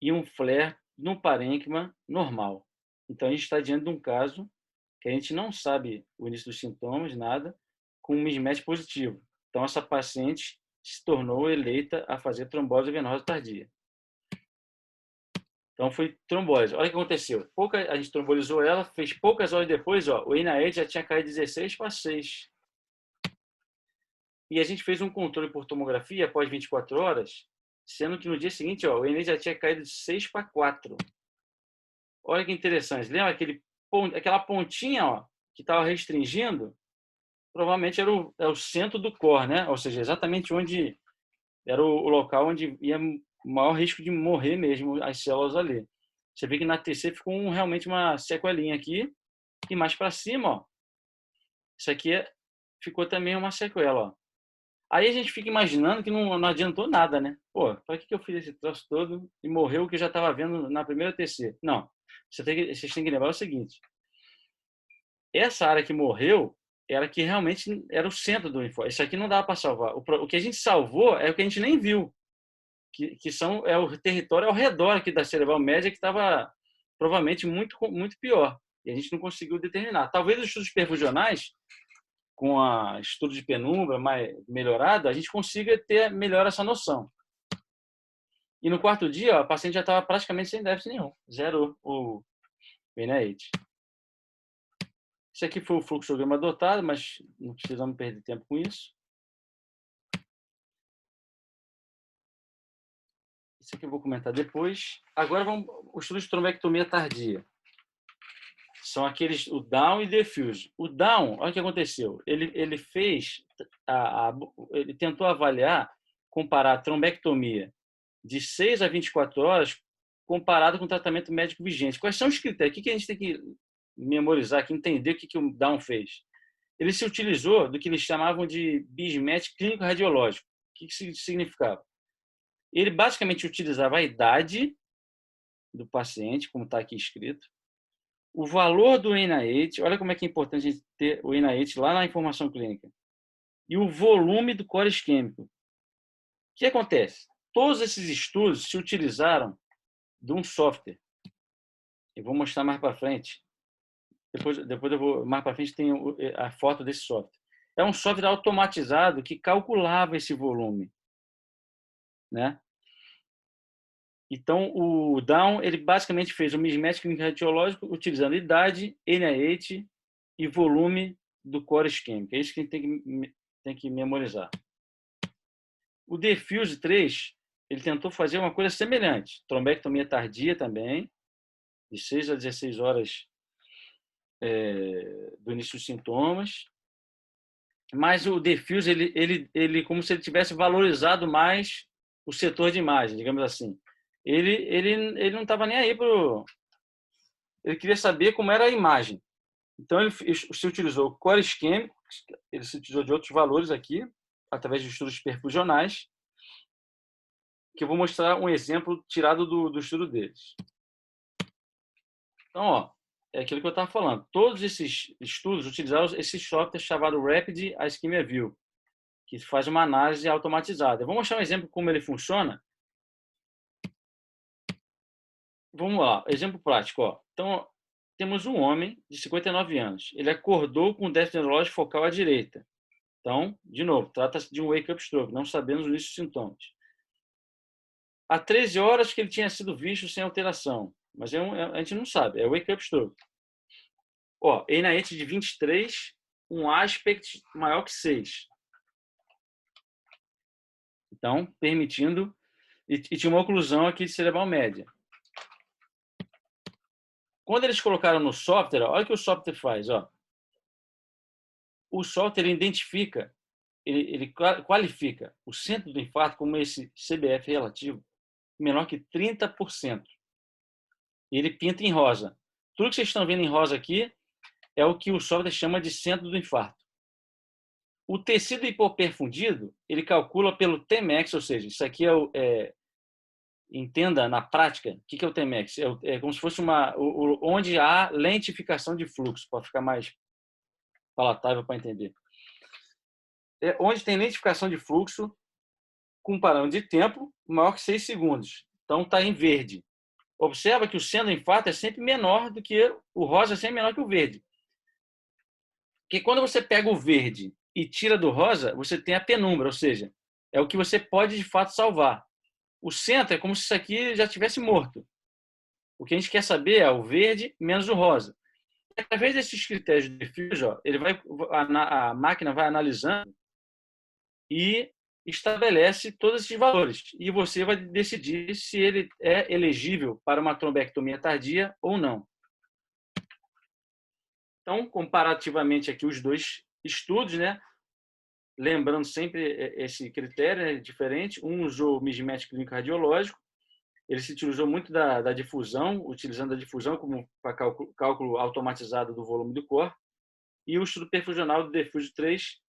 e um flare no parênquima normal. Então, a gente está diante de um caso que a gente não sabe o início dos sintomas, nada, com um mismatch positivo. Então, essa paciente se tornou eleita a fazer trombose venosa tardia. Então, foi trombose. Olha o que aconteceu. A gente trombolizou ela, fez poucas horas depois, ó, o NIH já tinha caído 16 para 6. E a gente fez um controle por tomografia após 24 horas, sendo que no dia seguinte, ó, o NIH já tinha caído de 6 para 4. Olha que interessante. Lembra aquela pontinha, ó, que estava restringindo? Provavelmente era o centro do core, né? Ou seja, exatamente onde era o local onde ia maior risco de morrer mesmo as células ali. Você vê que na TC ficou realmente uma sequelinha aqui, e mais para cima, ó, isso aqui ficou também uma sequela. Ó. Aí a gente fica imaginando que não adiantou nada, né? Pô, para que eu fiz esse troço todo e morreu o que eu já estava vendo na primeira TC? Não, vocês têm que lembrar o seguinte, essa área que morreu era que realmente era o centro do linfoma. Isso aqui não dava para salvar. O que a gente salvou é o que a gente nem viu, que é o território ao redor aqui da cerebral média que estava provavelmente muito pior. E a gente não conseguiu determinar. Talvez os estudos perfusionais, com a estudo de penumbra mais melhorado, a gente consiga ter melhor essa noção. E no quarto dia, ó, a paciente já estava praticamente sem déficit nenhum. Zerou o NIH. Esse aqui foi o fluxograma adotado, mas não precisamos perder tempo com isso. Isso aqui eu vou comentar depois. Agora vamos os estudos de trombectomia tardia. São aqueles, o Down e Diffuse. O Down, olha o que aconteceu. Ele fez, ele tentou avaliar, comparar a trombectomia de 6 a 24 horas comparado com o tratamento médico vigente. Quais são os critérios? O que a gente tem que memorizar aqui, entender o que o Down fez? Ele se utilizou do que eles chamavam de mismatch clínico radiológico. O que isso significava? Ele basicamente utilizava a idade do paciente, como está aqui escrito, o valor do NIH, olha como é que é importante a gente ter o NIH lá na informação clínica, e o volume do core isquêmico. O que acontece? Todos esses estudos se utilizaram de um software. Eu vou mostrar mais para frente. Depois eu vou, mais para frente tem a foto desse software. É um software automatizado que calculava esse volume, né? Então, o Down, ele basicamente fez um mismatch clínico radiológico utilizando idade, NIH e volume do core isquêmico. É isso que a gente tem que memorizar. O Diffuse 3, ele tentou fazer uma coisa semelhante. Trombectomia tardia também, de 6 a 16 horas do início dos sintomas. Mas o Diffuse, ele como se ele tivesse valorizado mais o setor de imagem, digamos assim. Ele não estava nem aí ele queria saber como era a imagem. Então, ele se utilizou o core isquêmico, ele se utilizou de outros valores aqui, através de estudos perfusionais, que eu vou mostrar um exemplo tirado do estudo deles. Então, ó, é aquilo que eu estava falando. Todos esses estudos utilizaram esse software chamado Rapid Ischemia View, que faz uma análise automatizada. Eu vou mostrar um exemplo de como ele funciona. Vamos lá, exemplo prático. Ó. Então, temos um homem de 59 anos. Ele acordou com déficit neurológico focal à direita. Então, de novo, trata-se de um wake-up stroke, não sabemos os início dos sintomas. Há 13 horas que ele tinha sido visto sem alteração, mas a gente não sabe, é wake-up stroke. Ó, NIH de 23, um aspect maior que 6. Então, permitindo, e tinha uma oclusão aqui de cerebral média. Quando eles colocaram no software, olha o que o software faz. Ó. O software identifica, ele qualifica o centro do infarto como esse CBF relativo menor que 30%. e ele pinta em rosa. Tudo que vocês estão vendo em rosa aqui é o que o software chama de centro do infarto. O tecido hipoperfundido, ele calcula pelo Tmax, ou seja, isso aqui entenda na prática, o que é o Tmax? É como se fosse onde há lentificação de fluxo, para ficar mais palatável para entender. É onde tem lentificação de fluxo com um parâmetro de tempo maior que 6 segundos. Então, está em verde. Observa que o centro do infarto é sempre menor do que o rosa, é sempre menor que o verde. Porque quando você pega o verde e tira do rosa, você tem a penumbra, ou seja, é o que você pode de fato salvar. O centro é como se isso aqui já tivesse morto. O que a gente quer saber é o verde menos o rosa. E, através desses critérios de diffusion, a máquina vai analisando e estabelece todos esses valores. E você vai decidir se ele é elegível para uma trombectomia tardia ou não. Então, comparativamente aqui os dois estudos, né? Lembrando sempre esse critério é diferente. Um usou o mismatch clínico radiológico, ele se utilizou muito da difusão, utilizando a difusão como para cálculo automatizado do volume do core, e o estudo perfusional do Diffuse 3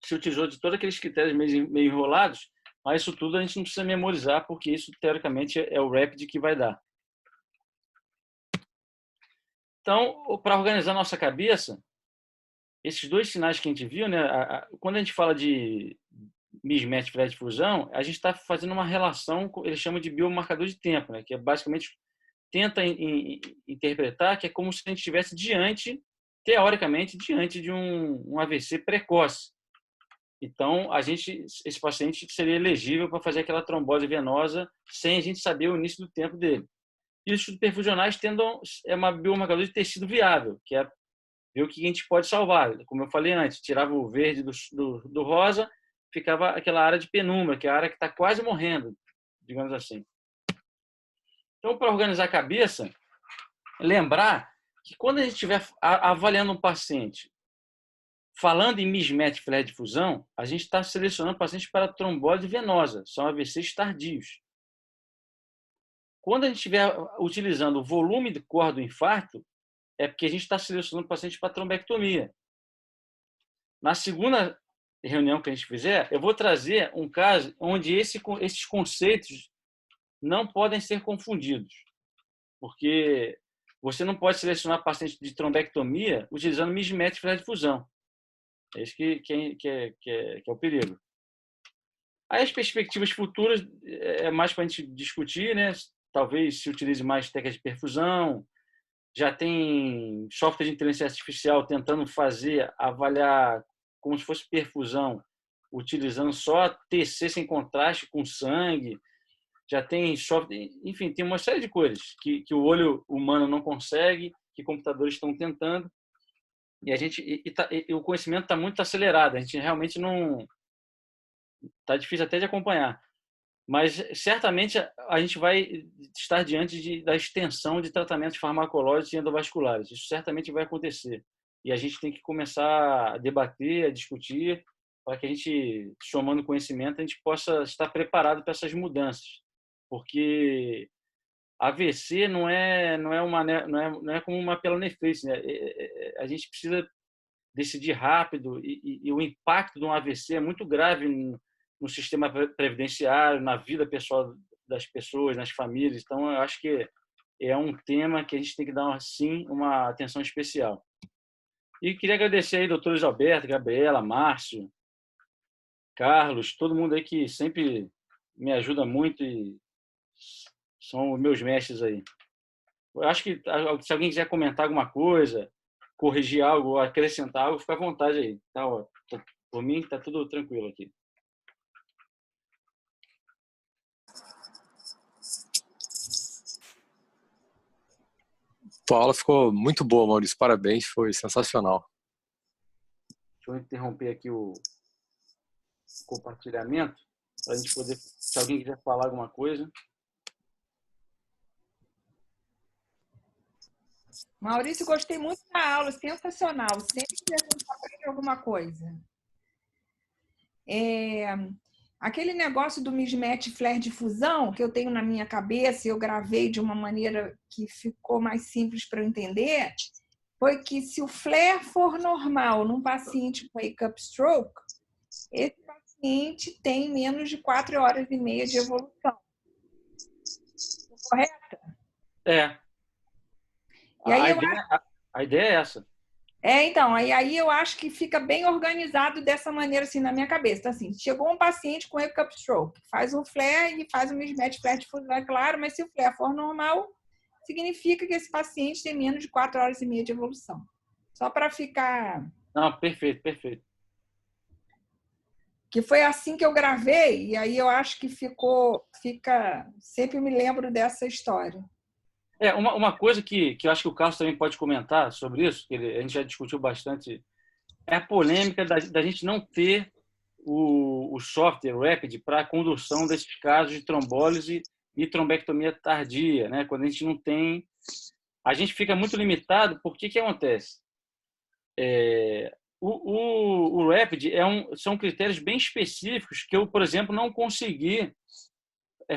se utilizou de todos aqueles critérios meio enrolados, mas isso tudo a gente não precisa memorizar, porque isso, teoricamente, é o RAPID que vai dar. Então, para organizar nossa cabeça, esses dois sinais que a gente viu, né, quando a gente fala de mismatch flare difusão, a gente está fazendo uma relação, eles chamam de biomarcador de tempo, né, que é basicamente tenta interpretar que é como se a gente estivesse teoricamente, diante de um AVC precoce. Então, esse paciente seria elegível para fazer aquela trombose venosa sem a gente saber o início do tempo dele. E os estudos perfusionais é uma biomarcador de tecido viável, que é ver o que a gente pode salvar. Como eu falei antes, tirava o verde do rosa, ficava aquela área de penumbra, que é a área que está quase morrendo, digamos assim. Então, para organizar a cabeça, lembrar que quando a gente estiver avaliando um paciente, falando em mismatch flare difusão, a gente está selecionando pacientes para trombose venosa, são AVCs tardios. Quando a gente estiver utilizando o volume do core do infarto, é porque a gente está selecionando pacientes para trombectomia. Na segunda reunião que a gente fizer, eu vou trazer um caso onde esses conceitos não podem ser confundidos, porque você não pode selecionar pacientes de trombectomia utilizando mismatch flare difusão. É isso que é o perigo. Aí as perspectivas futuras é mais para a gente discutir, né? Talvez se utilize mais técnicas de perfusão. Já tem software de inteligência artificial tentando avaliar como se fosse perfusão, utilizando só TC sem contraste com sangue. Já tem software, enfim, tem uma série de coisas que o olho humano não consegue, que computadores estão tentando. E o conhecimento está muito acelerado. A gente realmente não está difícil até de acompanhar. Mas certamente a gente vai estar diante da extensão de tratamentos farmacológicos e endovasculares. Isso certamente vai acontecer. E a gente tem que começar a debater, a discutir, para que a gente, somando conhecimento, a gente possa estar preparado para essas mudanças. Porque AVC não é como uma pielonefrite, né? A gente precisa decidir rápido e o impacto de um AVC é muito grave no sistema previdenciário, na vida pessoal das pessoas, nas famílias. Então, eu acho que é um tema que a gente tem que dar, sim, uma atenção especial. E queria agradecer aí, doutores Alberto, Gabriela, Márcio, Carlos, todo mundo aí que sempre me ajuda muito e são meus mestres aí. Eu acho que se alguém quiser comentar alguma coisa, corrigir algo, acrescentar algo, fica à vontade aí. Tá, ó, por mim, está tudo tranquilo aqui. Tua aula ficou muito boa, Maurício. Parabéns, foi sensacional. Deixa eu interromper aqui o compartilhamento, para a gente poder, se alguém quiser falar alguma coisa. Maurício, gostei muito da aula, sensacional. Sempre que a gente aprende alguma coisa. Aquele negócio do mismatch flare de fusão que eu tenho na minha cabeça e eu gravei de uma maneira que ficou mais simples para eu entender, foi que se o flare for normal num paciente com wake-up stroke, esse paciente tem menos de 4 horas e meia de evolução. Correto? É. E aí A ideia é essa. então, aí eu acho que fica bem organizado dessa maneira, assim, na minha cabeça. Então, assim, chegou um paciente com wake-up stroke, faz um flare e faz um mismatch flare de fusão, é claro, mas se o flare for normal, significa que esse paciente tem menos de 4 horas e meia de evolução. Só para ficar... Não, perfeito, perfeito. Que foi assim que eu gravei, e aí eu acho que fica... Sempre me lembro dessa história. Uma coisa que eu acho que o Carlos também pode comentar sobre isso, que a gente já discutiu bastante, é a polêmica da gente não ter o software Rapid para a condução desses casos de trombólise e trombectomia tardia, né? Quando a gente não tem... A gente fica muito limitado, porque que acontece? O Rapid são critérios bem específicos que eu, por exemplo, não consegui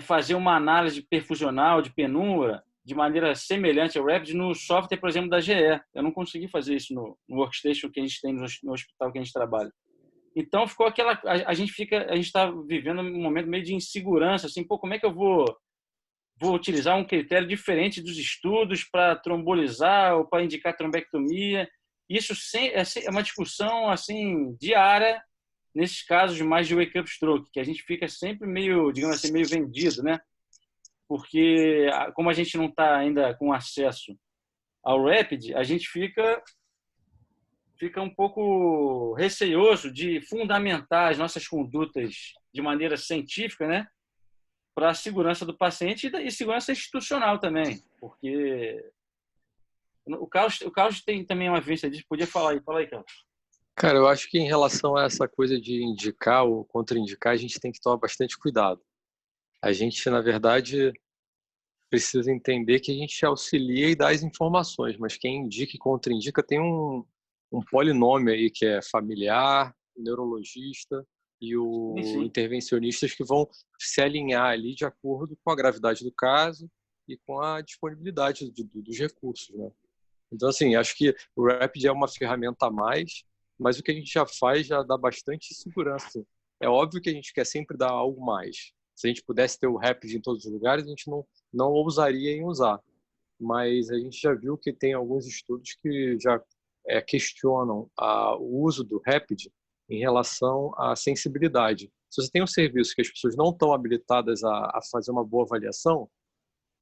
fazer uma análise perfusional de penumbra de maneira semelhante ao Rapid no software, por exemplo, da GE. Eu não consegui fazer isso no workstation que a gente tem no hospital que a gente trabalha. Então ficou aquela, a gente está vivendo um momento meio de insegurança, assim, pô, como é que eu vou utilizar um critério diferente dos estudos para trombolizar ou para indicar trombectomia? Isso é uma discussão assim diária nesses casos mais de wake-up stroke, que a gente fica sempre meio, digamos assim, meio vendido, né? Porque como a gente não está ainda com acesso ao Rapid, a gente fica um pouco receoso de fundamentar as nossas condutas de maneira científica, né? Para a segurança do paciente e segurança institucional também, porque o Carlos tem também uma vista disso. Podia falar aí, Carlos. Cara, eu acho que em relação a essa coisa de indicar ou contraindicar, a gente tem que tomar bastante cuidado. A gente, na verdade, precisa entender que a gente auxilia e dá as informações, mas quem indica e contraindica tem um polinômio aí que é familiar, neurologista e o Sim. intervencionistas que vão se alinhar ali de acordo com a gravidade do caso e com a disponibilidade dos recursos, né? Então, assim, acho que o Rapid é uma ferramenta a mais, mas o que a gente já faz já dá bastante segurança. É óbvio que a gente quer sempre dar algo mais. Se a gente pudesse ter o Rapid em todos os lugares, a gente não ousaria em usar. Mas a gente já viu que tem alguns estudos que já questionam o uso do Rapid em relação à sensibilidade. Se você tem um serviço que as pessoas não estão habilitadas a fazer uma boa avaliação,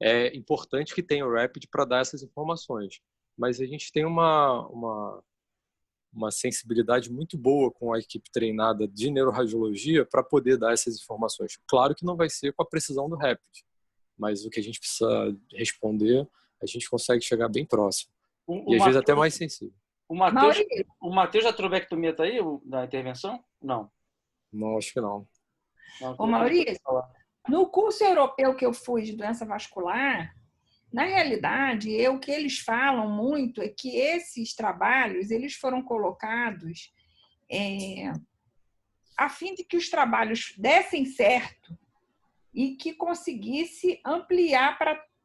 é importante que tenha o Rapid para dar essas informações. Mas a gente tem uma sensibilidade muito boa com a equipe treinada de neuroradiologia para poder dar essas informações. Claro que não vai ser com a precisão do Rapid, mas o que a gente precisa responder, a gente consegue chegar bem próximo. E às vezes até mais sensível. O Matheus da trombectomia está aí, da intervenção? Não. Não, acho que não. Ô, Maurício, no curso europeu que eu fui de doença vascular, na realidade, o que eles falam muito é que esses trabalhos eles foram colocados a fim de que os trabalhos dessem certo e que conseguisse ampliar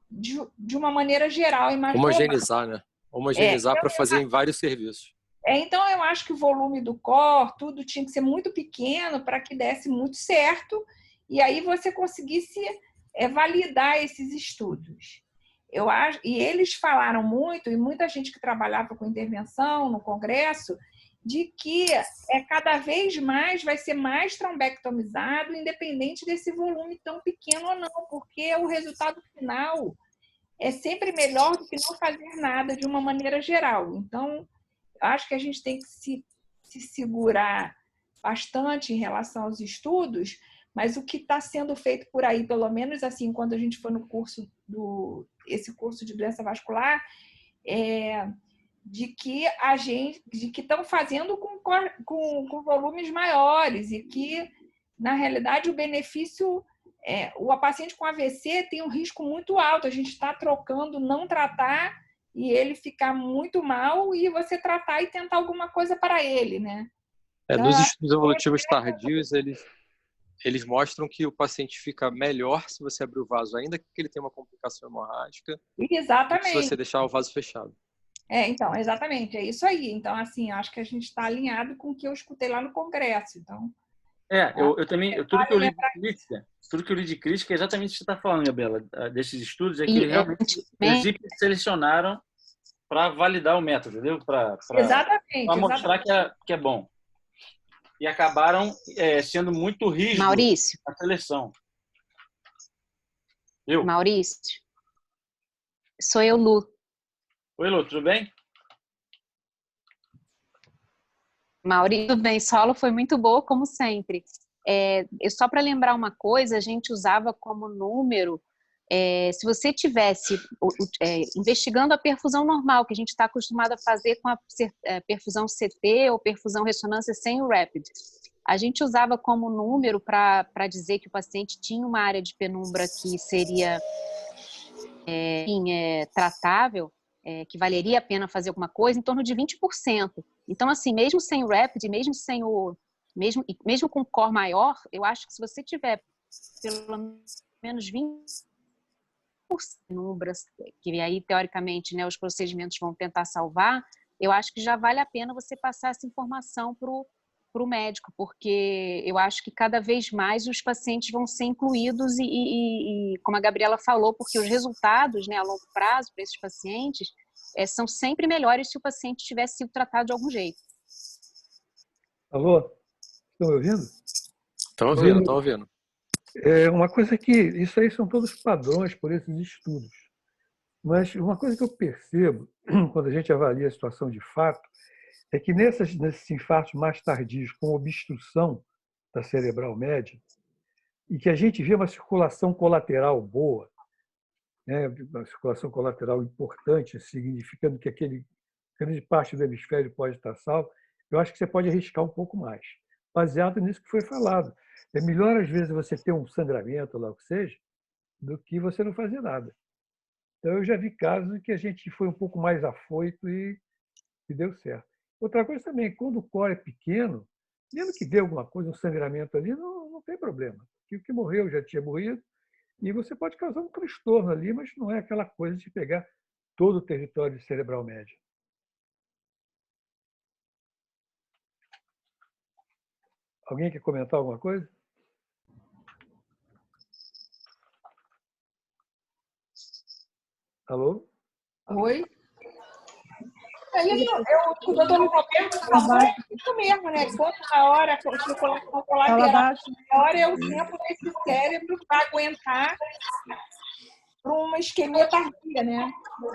de uma maneira geral e mais homogeneizar, né? Homogeneizar para fazer em vários serviços. Então, eu acho que o volume do core, tudo tinha que ser muito pequeno para que desse muito certo e aí você conseguisse validar esses estudos. Eu acho, e eles falaram muito, e muita gente que trabalhava com intervenção no congresso, de que cada vez mais vai ser mais trombectomizado, independente desse volume tão pequeno ou não, porque o resultado final é sempre melhor do que não fazer nada de uma maneira geral. Então, acho que a gente tem que se segurar bastante em relação aos estudos, mas o que está sendo feito por aí, pelo menos assim, quando a gente foi no curso esse curso de doença vascular, de que estão fazendo com volumes maiores e que, na realidade, o benefício o paciente com AVC tem um risco muito alto. A gente está trocando não tratar e ele ficar muito mal e você tratar e tentar alguma coisa para ele, né? Nos estudos evolutivos tardios, eles mostram que o paciente fica melhor se você abrir o vaso, ainda que ele tenha uma complicação hemorrágica, do que se Exatamente. você deixar o vaso fechado. Então, exatamente, é isso aí. Então, assim, acho que a gente está alinhado com o que eu escutei lá no Congresso. Então, eu também, tudo que eu li de crítica é exatamente o que você está falando, Gabriela, desses estudos, é que realmente eles selecionaram para validar o método, entendeu? Para mostrar que é bom. E acabaram sendo muito rígidos Maurício. na seleção. Maurício. Sou eu, Lu. Oi, Lu, tudo bem? Maurício, tudo bem. Solo foi muito boa, como sempre. Só para lembrar uma coisa, a gente usava como número, se você tivesse investigando a perfusão normal, que a gente está acostumado a fazer com a perfusão CT ou perfusão ressonância sem o Rapid, a gente usava como número para dizer que o paciente tinha uma área de penumbra que seria tratável, que valeria a pena fazer alguma coisa, em torno de 20%. Então, assim, mesmo sem o Rapid, mesmo com core maior, eu acho que se você tiver pelo menos 20% penumbras, que aí, teoricamente, né, os procedimentos vão tentar salvar, eu acho que já vale a pena você passar essa informação para o médico, porque eu acho que cada vez mais os pacientes vão ser incluídos e como a Gabriela falou, porque os resultados, né, a longo prazo para esses pacientes são sempre melhores se o paciente tivesse sido tratado de algum jeito. Alô? Estão me ouvindo? Estão ouvindo. Uma coisa que... Isso aí são todos padrões por esses estudos. Mas uma coisa que eu percebo, quando a gente avalia a situação de fato, é que nesses infartos mais tardios, com obstrução da cerebral média, e que a gente vê uma circulação colateral boa, né, uma circulação colateral importante, significando que grande parte do hemisfério pode estar salvo, eu acho que você pode arriscar um pouco mais, baseado nisso que foi falado. É melhor, às vezes, você ter um sangramento, lá o que seja, do que você não fazer nada. Então, eu já vi casos em que a gente foi um pouco mais afoito e deu certo. Outra coisa também, quando o core é pequeno, mesmo que dê alguma coisa, um sangramento ali, não tem problema. Porque o que morreu já tinha morrido, e você pode causar um transtorno ali, mas não é aquela coisa de pegar todo o território cerebral médio. Alguém quer comentar alguma coisa? Alô? Oi? O doutor Roberto falou isso mesmo, né? Quanto maior a circulação colateral, maior é o tempo desse cérebro para aguentar para uma isquemia tardia, né? No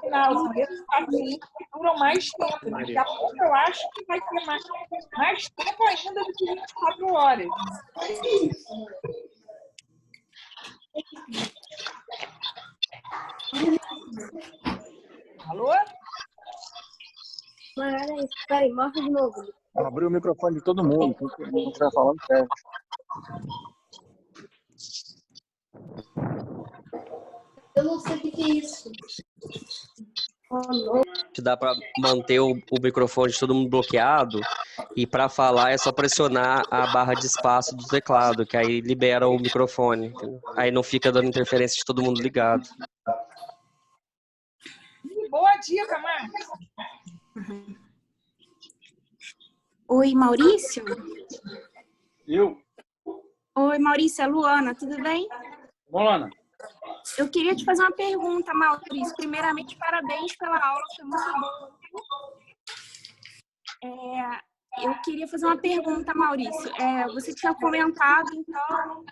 final, esses pacientes duram mais tempo. Daqui a pouco eu acho que vai ter mais tempo ainda do que 24 horas. Alô? Maravilha, espera aí, mostra de novo. Abriu o microfone de todo mundo, não estiver falando sério. Eu não sei o que é isso. Dá para manter o microfone de todo mundo bloqueado e para falar é só pressionar a barra de espaço do teclado, que aí libera o microfone. Entendeu? Aí não fica dando interferência de todo mundo ligado. Boa dica, Marcos. Oi, Maurício? Oi, Maurício, é Luana, tudo bem? Bom, Luana. Eu queria te fazer uma pergunta, Maurício. Primeiramente, parabéns pela aula, foi muito bom. Eu queria fazer uma pergunta, Maurício. Você tinha comentado, então,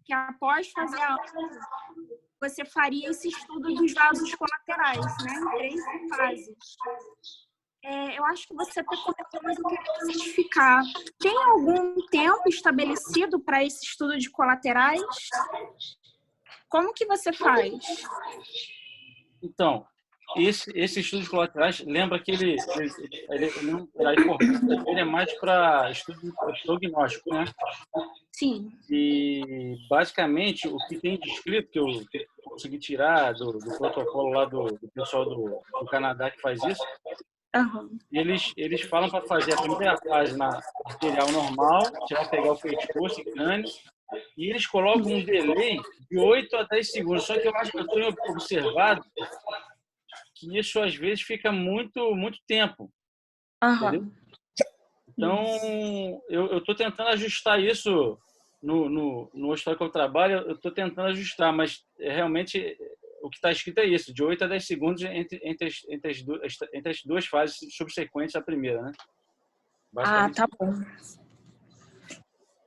que após fazer a aula, você faria esse estudo dos vasos colaterais, né, em 3 fases. Eu acho que você até comentou, mas eu queria certificar. Tem algum tempo estabelecido para esse estudo de colaterais? Como que você faz? Então, esse estudo de colaterais, lembra que ele é mais para estudo prognóstico, né? Sim. E, basicamente, o que tem descrito, que eu consegui tirar do protocolo lá do pessoal do Canadá que faz isso, Aham. Eles falam para fazer a primeira fase na arterial normal, você vai pegar o pescoço e crânio, e eles colocam um delay de 8 a 10 segundos. Só que eu acho que eu tenho observado que isso às vezes fica muito tempo, entendeu? Aham. Então, eu estou tentando ajustar isso no hospital que eu trabalho, eu estou tentando ajustar, mas realmente o que está escrito é isso, de 8 a 10 segundos entre as duas fases subsequentes à primeira, né? Ah, Basicamente. tá bom.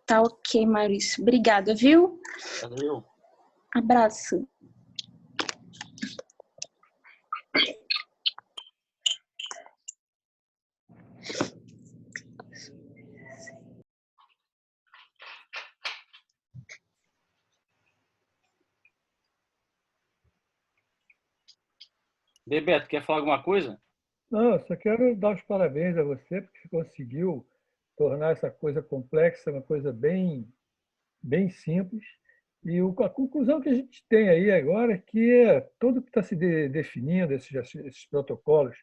Tá ok, Maurício. Obrigada, viu? Valeu. Abraço. Bebeto, quer falar alguma coisa? Não, eu só quero dar os parabéns a você, porque você conseguiu tornar essa coisa complexa uma coisa bem simples. E a conclusão que a gente tem aí agora é que tudo que está se definindo, esses protocolos,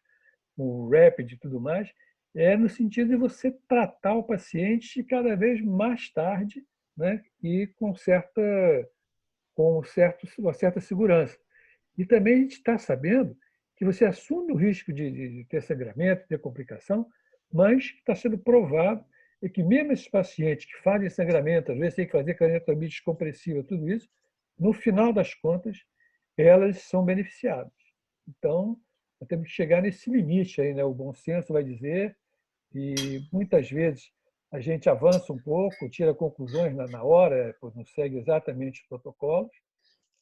o RAPID e tudo mais, é no sentido de você tratar o paciente cada vez mais tarde, né? E uma certa segurança. E também a gente está sabendo que você assume o risco de ter sangramento, ter complicação, mas está sendo provado e que mesmo esses pacientes que fazem sangramento, às vezes tem que fazer craniotomia descompressiva, tudo isso, no final das contas, elas são beneficiadas. Então, nós temos que chegar nesse limite aí, né? O bom senso vai dizer, e muitas vezes a gente avança um pouco, tira conclusões na hora, não segue exatamente os protocolos,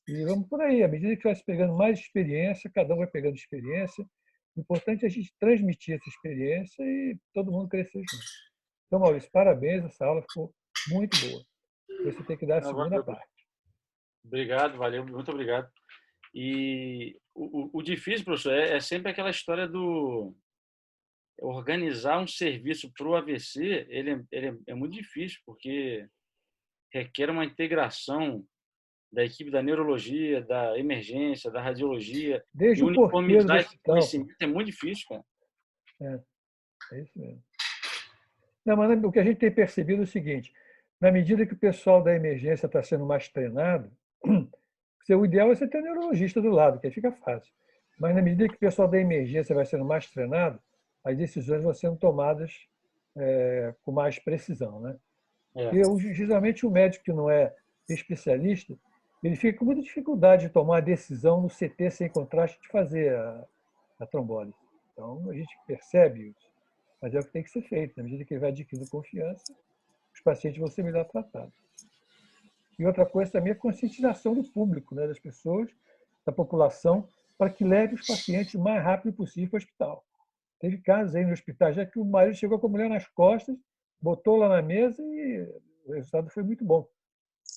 e vamos por aí. À medida que vai se pegando mais experiência, cada um vai pegando experiência. O importante é a gente transmitir essa experiência e todo mundo crescer junto. Então, Maurício, parabéns. Essa aula ficou muito boa. Você tem que dar a segunda parte. Obrigado, valeu, muito obrigado. E o difícil, professor, é sempre aquela história do organizar um serviço para o AVC. Ele é muito difícil, porque requer uma integração da equipe da neurologia, da emergência, da radiologia, Desde e o porteiro do uniformizar esse hospital. conhecimento é muito difícil, cara. É isso mesmo. Não, mas o que a gente tem percebido é o seguinte: na medida que o pessoal da emergência está sendo mais treinado, o ideal é você ter um neurologista do lado, que aí fica fácil. Mas na medida que o pessoal da emergência vai sendo mais treinado, as decisões vão sendo tomadas com mais precisão, né? Porque geralmente o médico que não é especialista, ele fica com muita dificuldade de tomar a decisão no CT sem contraste de fazer a trombólise. Então a gente percebe isso, mas é o que tem que ser feito. Na medida que ele vai adquirindo confiança, os pacientes vão ser melhor tratados. E outra coisa também é a conscientização do público, né, das pessoas, da população, para que leve os pacientes o mais rápido possível para o hospital. Teve casos aí no hospital, já que o marido chegou com a mulher nas costas, botou lá na mesa e o resultado foi muito bom.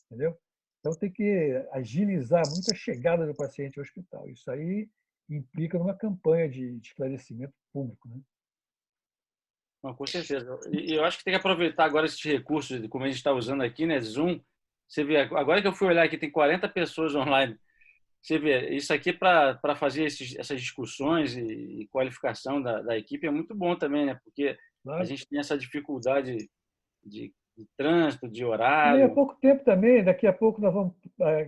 Entendeu? Então tem que agilizar muito a chegada do paciente ao hospital. Isso aí implica numa campanha de esclarecimento público, né? Não, com certeza. E eu acho que tem que aproveitar agora esses recursos, como a gente está usando aqui, né? Zoom. Você vê, agora que eu fui olhar aqui, tem 40 pessoas online. Você vê, isso aqui para fazer essas discussões e qualificação da equipe é muito bom também, né? Porque a gente tem essa dificuldade de trânsito, de E há horário. pouco tempo também, daqui a pouco nós vamos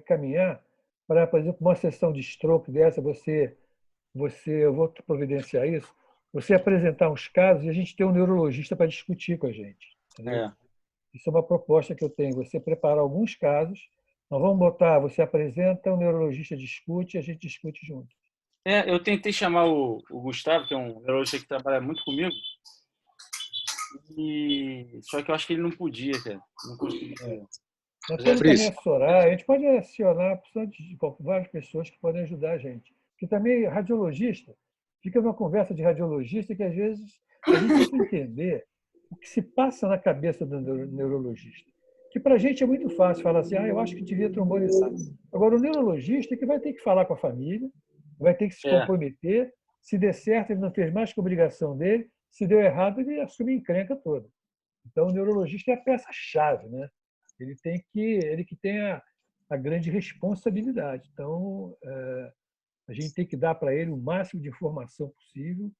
caminhar para, por exemplo, uma sessão de stroke dessa, eu vou providenciar isso, você apresentar uns casos e a gente ter um neurologista para discutir com a gente. Entendeu? Isso é uma proposta que eu tenho. Você preparar alguns casos, nós vamos botar, você apresenta, o neurologista discute e a gente discute junto. Eu tentei chamar o Gustavo, que é um neurologista que trabalha muito comigo, só que eu acho que ele não podia, cara. Não conseguia. Nós temos também assessorar, a gente pode acionar várias pessoas que podem ajudar a gente. Porque também radiologista, fica uma conversa de radiologista que às vezes a gente tem que entender o que se passa na cabeça do neurologista. Que para a gente é muito fácil falar assim, eu acho que devia trombolizar. Agora, o neurologista é que vai ter que falar com a família, vai ter que se comprometer, se der certo, ele não fez mais que a obrigação dele, se deu errado, ele assume a encrenca toda. Então, o neurologista é a peça-chave, né? Ele que tem a grande responsabilidade. Então, a gente tem que dar para ele o máximo de informação possível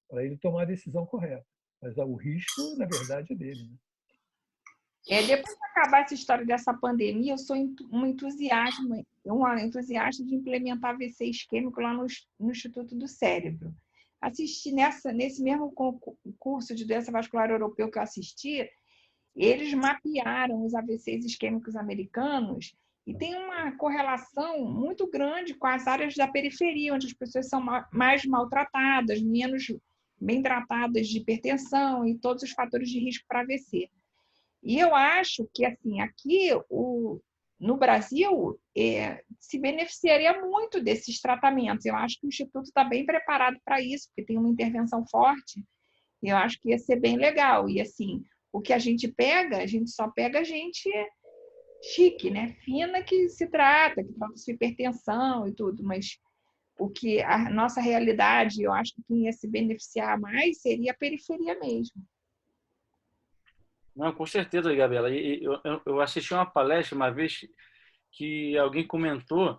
para ele tomar a decisão correta. Mas o risco, na verdade, é dele. Né? Depois de acabar essa história dessa pandemia, eu sou uma entusiasta de implementar AVC isquêmico lá no Instituto do Cérebro. Assisti nesse mesmo curso de doença vascular europeu que eu assisti, eles mapearam os AVCs isquêmicos americanos e tem uma correlação muito grande com as áreas da periferia, onde as pessoas são mais maltratadas, menos bem tratadas de hipertensão e todos os fatores de risco para AVC. E eu acho que, assim, aqui no Brasil se beneficiaria muito desses tratamentos. Eu acho que o Instituto está bem preparado para isso, porque tem uma intervenção forte. E eu acho que ia ser bem legal. E, assim, o que a gente só pega gente chique, né? Fina que trata sua hipertensão e tudo. Mas o que a nossa realidade, eu acho que quem ia se beneficiar mais seria a periferia mesmo. Não, com certeza, Gabriela. Eu assisti uma palestra uma vez que alguém comentou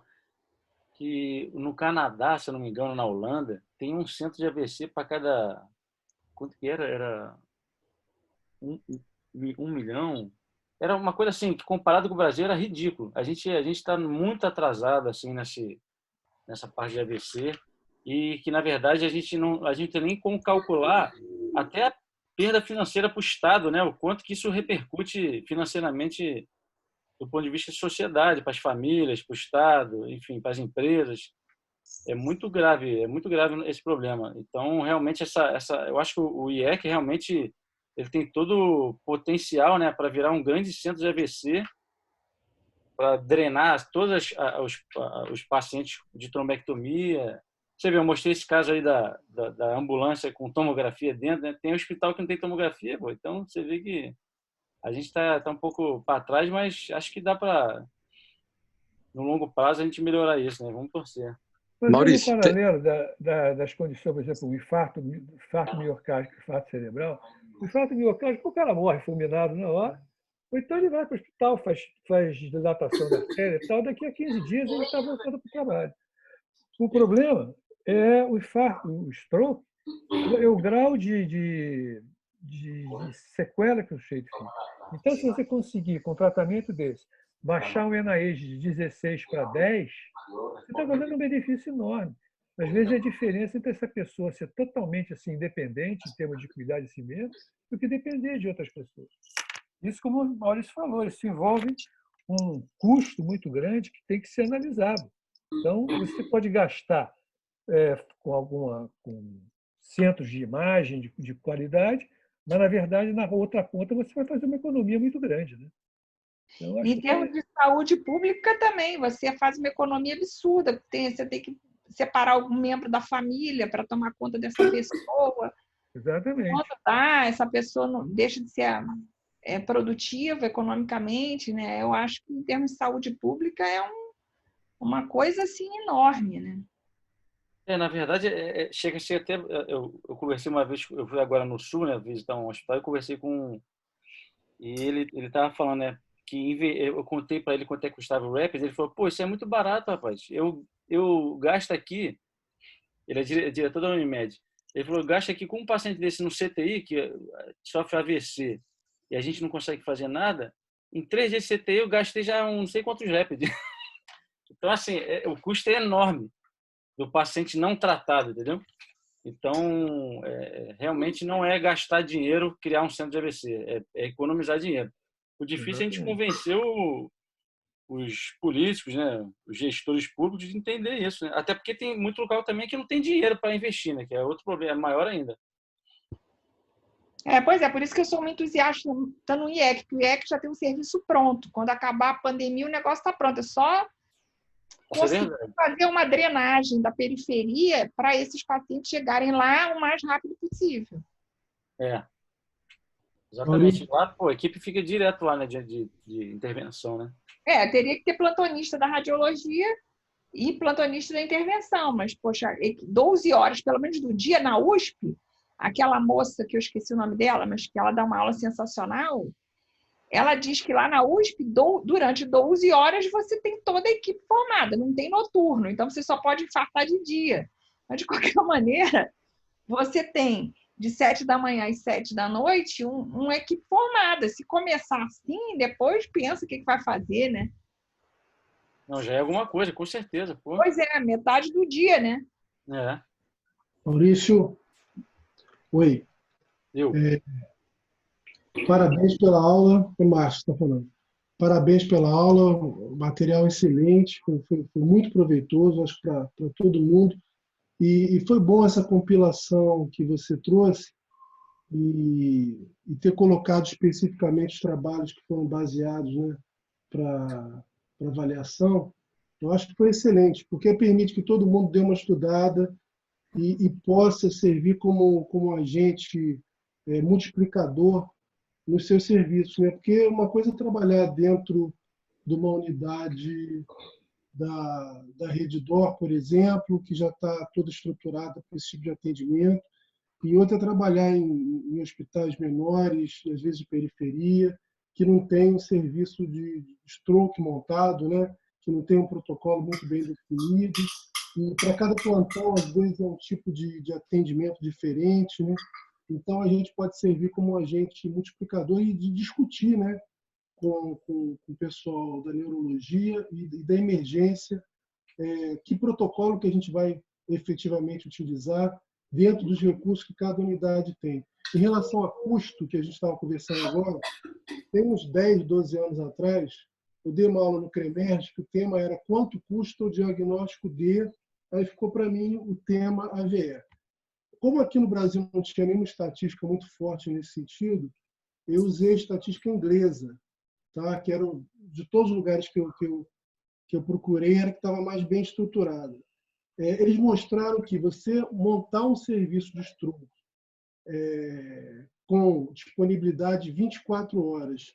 que no Canadá, se eu não me engano, na Holanda, tem um centro de AVC para cada... Quanto que era? Era 1 milhão? Era uma coisa assim, que comparado com o Brasil era ridículo. A gente está muito atrasado assim, nessa parte de AVC e que, na verdade, a gente não tem nem como calcular até a perda financeira para o Estado, né? O quanto que isso repercute financeiramente do ponto de vista de sociedade, para as famílias, para o Estado, enfim, para as empresas. É muito grave esse problema. Então, realmente, eu acho que o IEC realmente ele tem todo o potencial, né, para virar um grande centro de AVC, para drenar todos os pacientes de trombectomia. Você viu, eu mostrei esse caso aí da ambulância com tomografia dentro, né? Tem hospital que não tem tomografia, pô. Então você vê que a gente está um pouco para trás, mas acho que dá para, no longo prazo, a gente melhorar isso, né? Vamos torcer. Mas Maurício, no paralelo das condições, por exemplo, o infarto miocárdico e infarto cerebral, o infarto miocárdico, o cara morre fulminado na hora, ou então ele vai para o hospital, faz dilatação da artéria e tal, daqui a 15 dias ele está voltando para o trabalho. O problema é o infarto, o stroke, é o grau de sequela que o sujeito fica. Então, se você conseguir, com um tratamento desse, baixar o NIH de 16 para 10, você está fazendo um benefício enorme. Às vezes, a diferença entre essa pessoa ser totalmente assim, independente, em termos de cuidar de si mesmo, do que depender de outras pessoas. Isso, como o Maurício falou, isso envolve um custo muito grande que tem que ser analisado. Então, você pode gastar com centros de imagem de qualidade, mas, na verdade, na outra ponta, você vai fazer uma economia muito grande. Né? Então, em termos de saúde pública também, você faz uma economia absurda. Você tem que separar algum membro da família para tomar conta dessa pessoa. Exatamente. Essa pessoa não deixa de ser produtiva economicamente. Né? Eu acho que, em termos de saúde pública, é uma coisa assim enorme. Né? Na verdade, chega até... Eu conversei uma vez, eu fui agora no Sul, né, visitar um hospital, e conversei com... E ele estava falando, né, que eu contei para ele quanto é que custava o Rapid, ele falou, pô, isso é muito barato, rapaz. Eu gasto aqui... Ele é diretor da Unimed. Ele falou, gasto aqui com um paciente desse no CTI, que sofre AVC, e a gente não consegue fazer nada, em 3 dias de CTI eu gastei já não sei quantos Rapid. Então, assim, o custo é enorme do paciente não tratado, entendeu? Então, realmente não é gastar dinheiro, criar um centro de AVC, é economizar dinheiro. O difícil é a gente convencer os políticos, né, os gestores públicos de entender isso, né? Até porque tem muito local também que não tem dinheiro para investir, né? Que é outro problema, maior ainda. Pois é, por isso que eu sou uma entusiasta no IEC, porque o IEC já tem um serviço pronto. Quando acabar a pandemia, o negócio está pronto. É só conseguir fazer uma drenagem da periferia para esses pacientes chegarem lá o mais rápido possível. Exatamente. Lá, a equipe fica direto lá, né, de intervenção, né? Teria que ter plantonista da radiologia e plantonista da intervenção, mas, poxa, 12 horas, pelo menos do dia, na USP, aquela moça, que eu esqueci o nome dela, mas que ela dá uma aula sensacional, ela diz que lá na USP, durante 12 horas, você tem toda a equipe formada, não tem noturno, então você só pode infartar de dia. Mas, de qualquer maneira, você tem de 7 da manhã às 7 da noite uma equipe formada. Se começar assim, depois pensa o que vai fazer, né? Não, já é alguma coisa, com certeza. Pô. Pois é, metade do dia, né? É. Maurício, oi. Eu. Parabéns pela aula. O Márcio está falando. Parabéns pela aula, material excelente, foi muito proveitoso, acho que para todo mundo. E foi bom essa compilação que você trouxe e ter colocado especificamente os trabalhos que foram baseados, né, para avaliação. Eu acho que foi excelente, porque permite que todo mundo dê uma estudada e possa servir como agente multiplicador nos seus serviços, né? Porque uma coisa é trabalhar dentro de uma unidade da Rede DOR, por exemplo, que já está toda estruturada para esse tipo de atendimento, e outra é trabalhar em hospitais menores, às vezes de periferia, que não tem um serviço de stroke montado, né? Que não tem um protocolo muito bem definido, e para cada plantão, às vezes, é um tipo de atendimento diferente, né? Então, a gente pode servir como um agente multiplicador e de discutir, né, com o pessoal da neurologia e da emergência que protocolo que a gente vai efetivamente utilizar dentro dos recursos que cada unidade tem. Em relação a custo, que a gente estava conversando agora, tem uns 10, 12 anos atrás, eu dei uma aula no CREMERG, que o tema era quanto custa o diagnóstico aí ficou para mim o tema AVE. Como aqui no Brasil não tinha nenhuma estatística muito forte nesse sentido, eu usei a estatística inglesa, tá? Que era de todos os lugares que eu procurei, era que estava mais bem estruturada. Eles mostraram que você montar um serviço de estudo com disponibilidade de 24 horas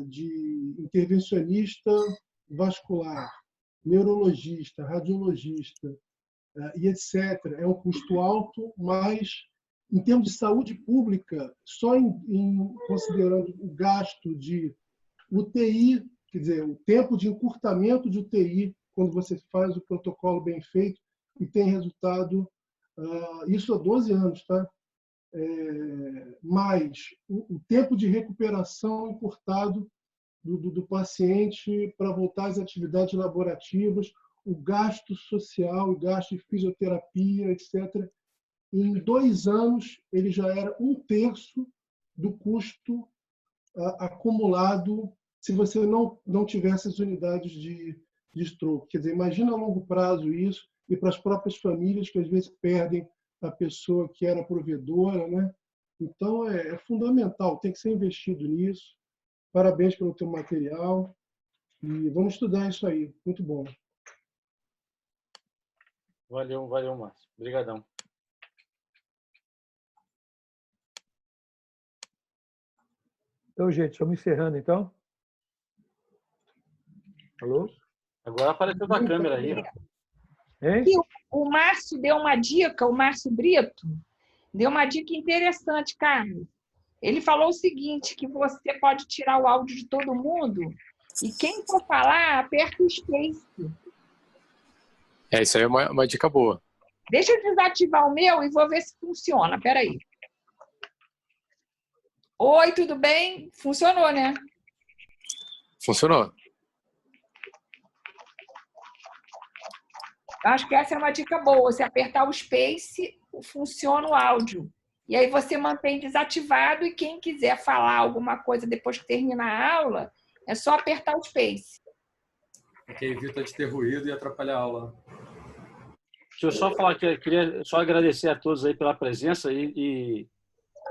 de intervencionista vascular, neurologista, radiologista, e etc. É um custo alto, mas, em termos de saúde pública, só considerando o gasto de UTI, quer dizer, o tempo de encurtamento de UTI, quando você faz o protocolo bem feito e tem resultado, isso há 12 anos, tá? Mais o tempo de recuperação encurtado do paciente para voltar às atividades laborativas, o gasto social, o gasto de fisioterapia, etc. Em 2 anos, ele já era 1/3 do custo acumulado se você não tivesse as unidades de stroke. Quer dizer, imagina a longo prazo isso, e para as próprias famílias que às vezes perdem a pessoa que era provedora, né? Então, é fundamental, tem que ser investido nisso. Parabéns pelo teu material e vamos estudar isso aí. Muito bom. Valeu, Márcio. Obrigadão. Então, gente, estamos encerrando, então. Alô? Agora apareceu a câmera aí. Hein? O Márcio deu uma dica, o Márcio Brito, deu uma dica interessante, Carlos. Ele falou o seguinte, que você pode tirar o áudio de todo mundo e quem for falar, aperta o space. Isso aí é uma dica boa. Deixa eu desativar o meu e vou ver se funciona. Espera aí. Oi, tudo bem? Funcionou, né? Funcionou. Acho que essa é uma dica boa. Se apertar o space, funciona o áudio. E aí você mantém desativado e quem quiser falar alguma coisa depois que termina a aula, é só apertar o space. Porque evita de ter ruído e atrapalhar a aula. Deixa eu só falar que eu queria só agradecer a todos aí pela presença e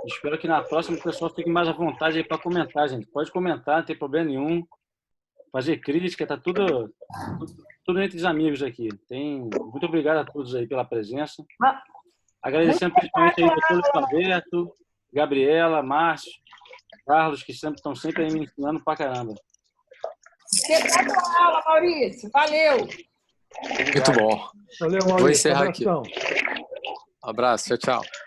espero que na próxima o pessoal fique mais à vontade aí para comentar, gente. Pode comentar, não tem problema nenhum. Fazer crítica, tá tudo entre os amigos aqui. Muito obrigado a todos aí pela presença. Agradecendo principalmente aí o doutor Luiz Alberto, Gabriela, Márcio, Carlos, que estão sempre aí me ensinando pra caramba. Obrigado pela aula, Maurício. Valeu. Muito bom. Valeu, Maurício. Vou encerrar aqui. Um abraço. Tchau, tchau.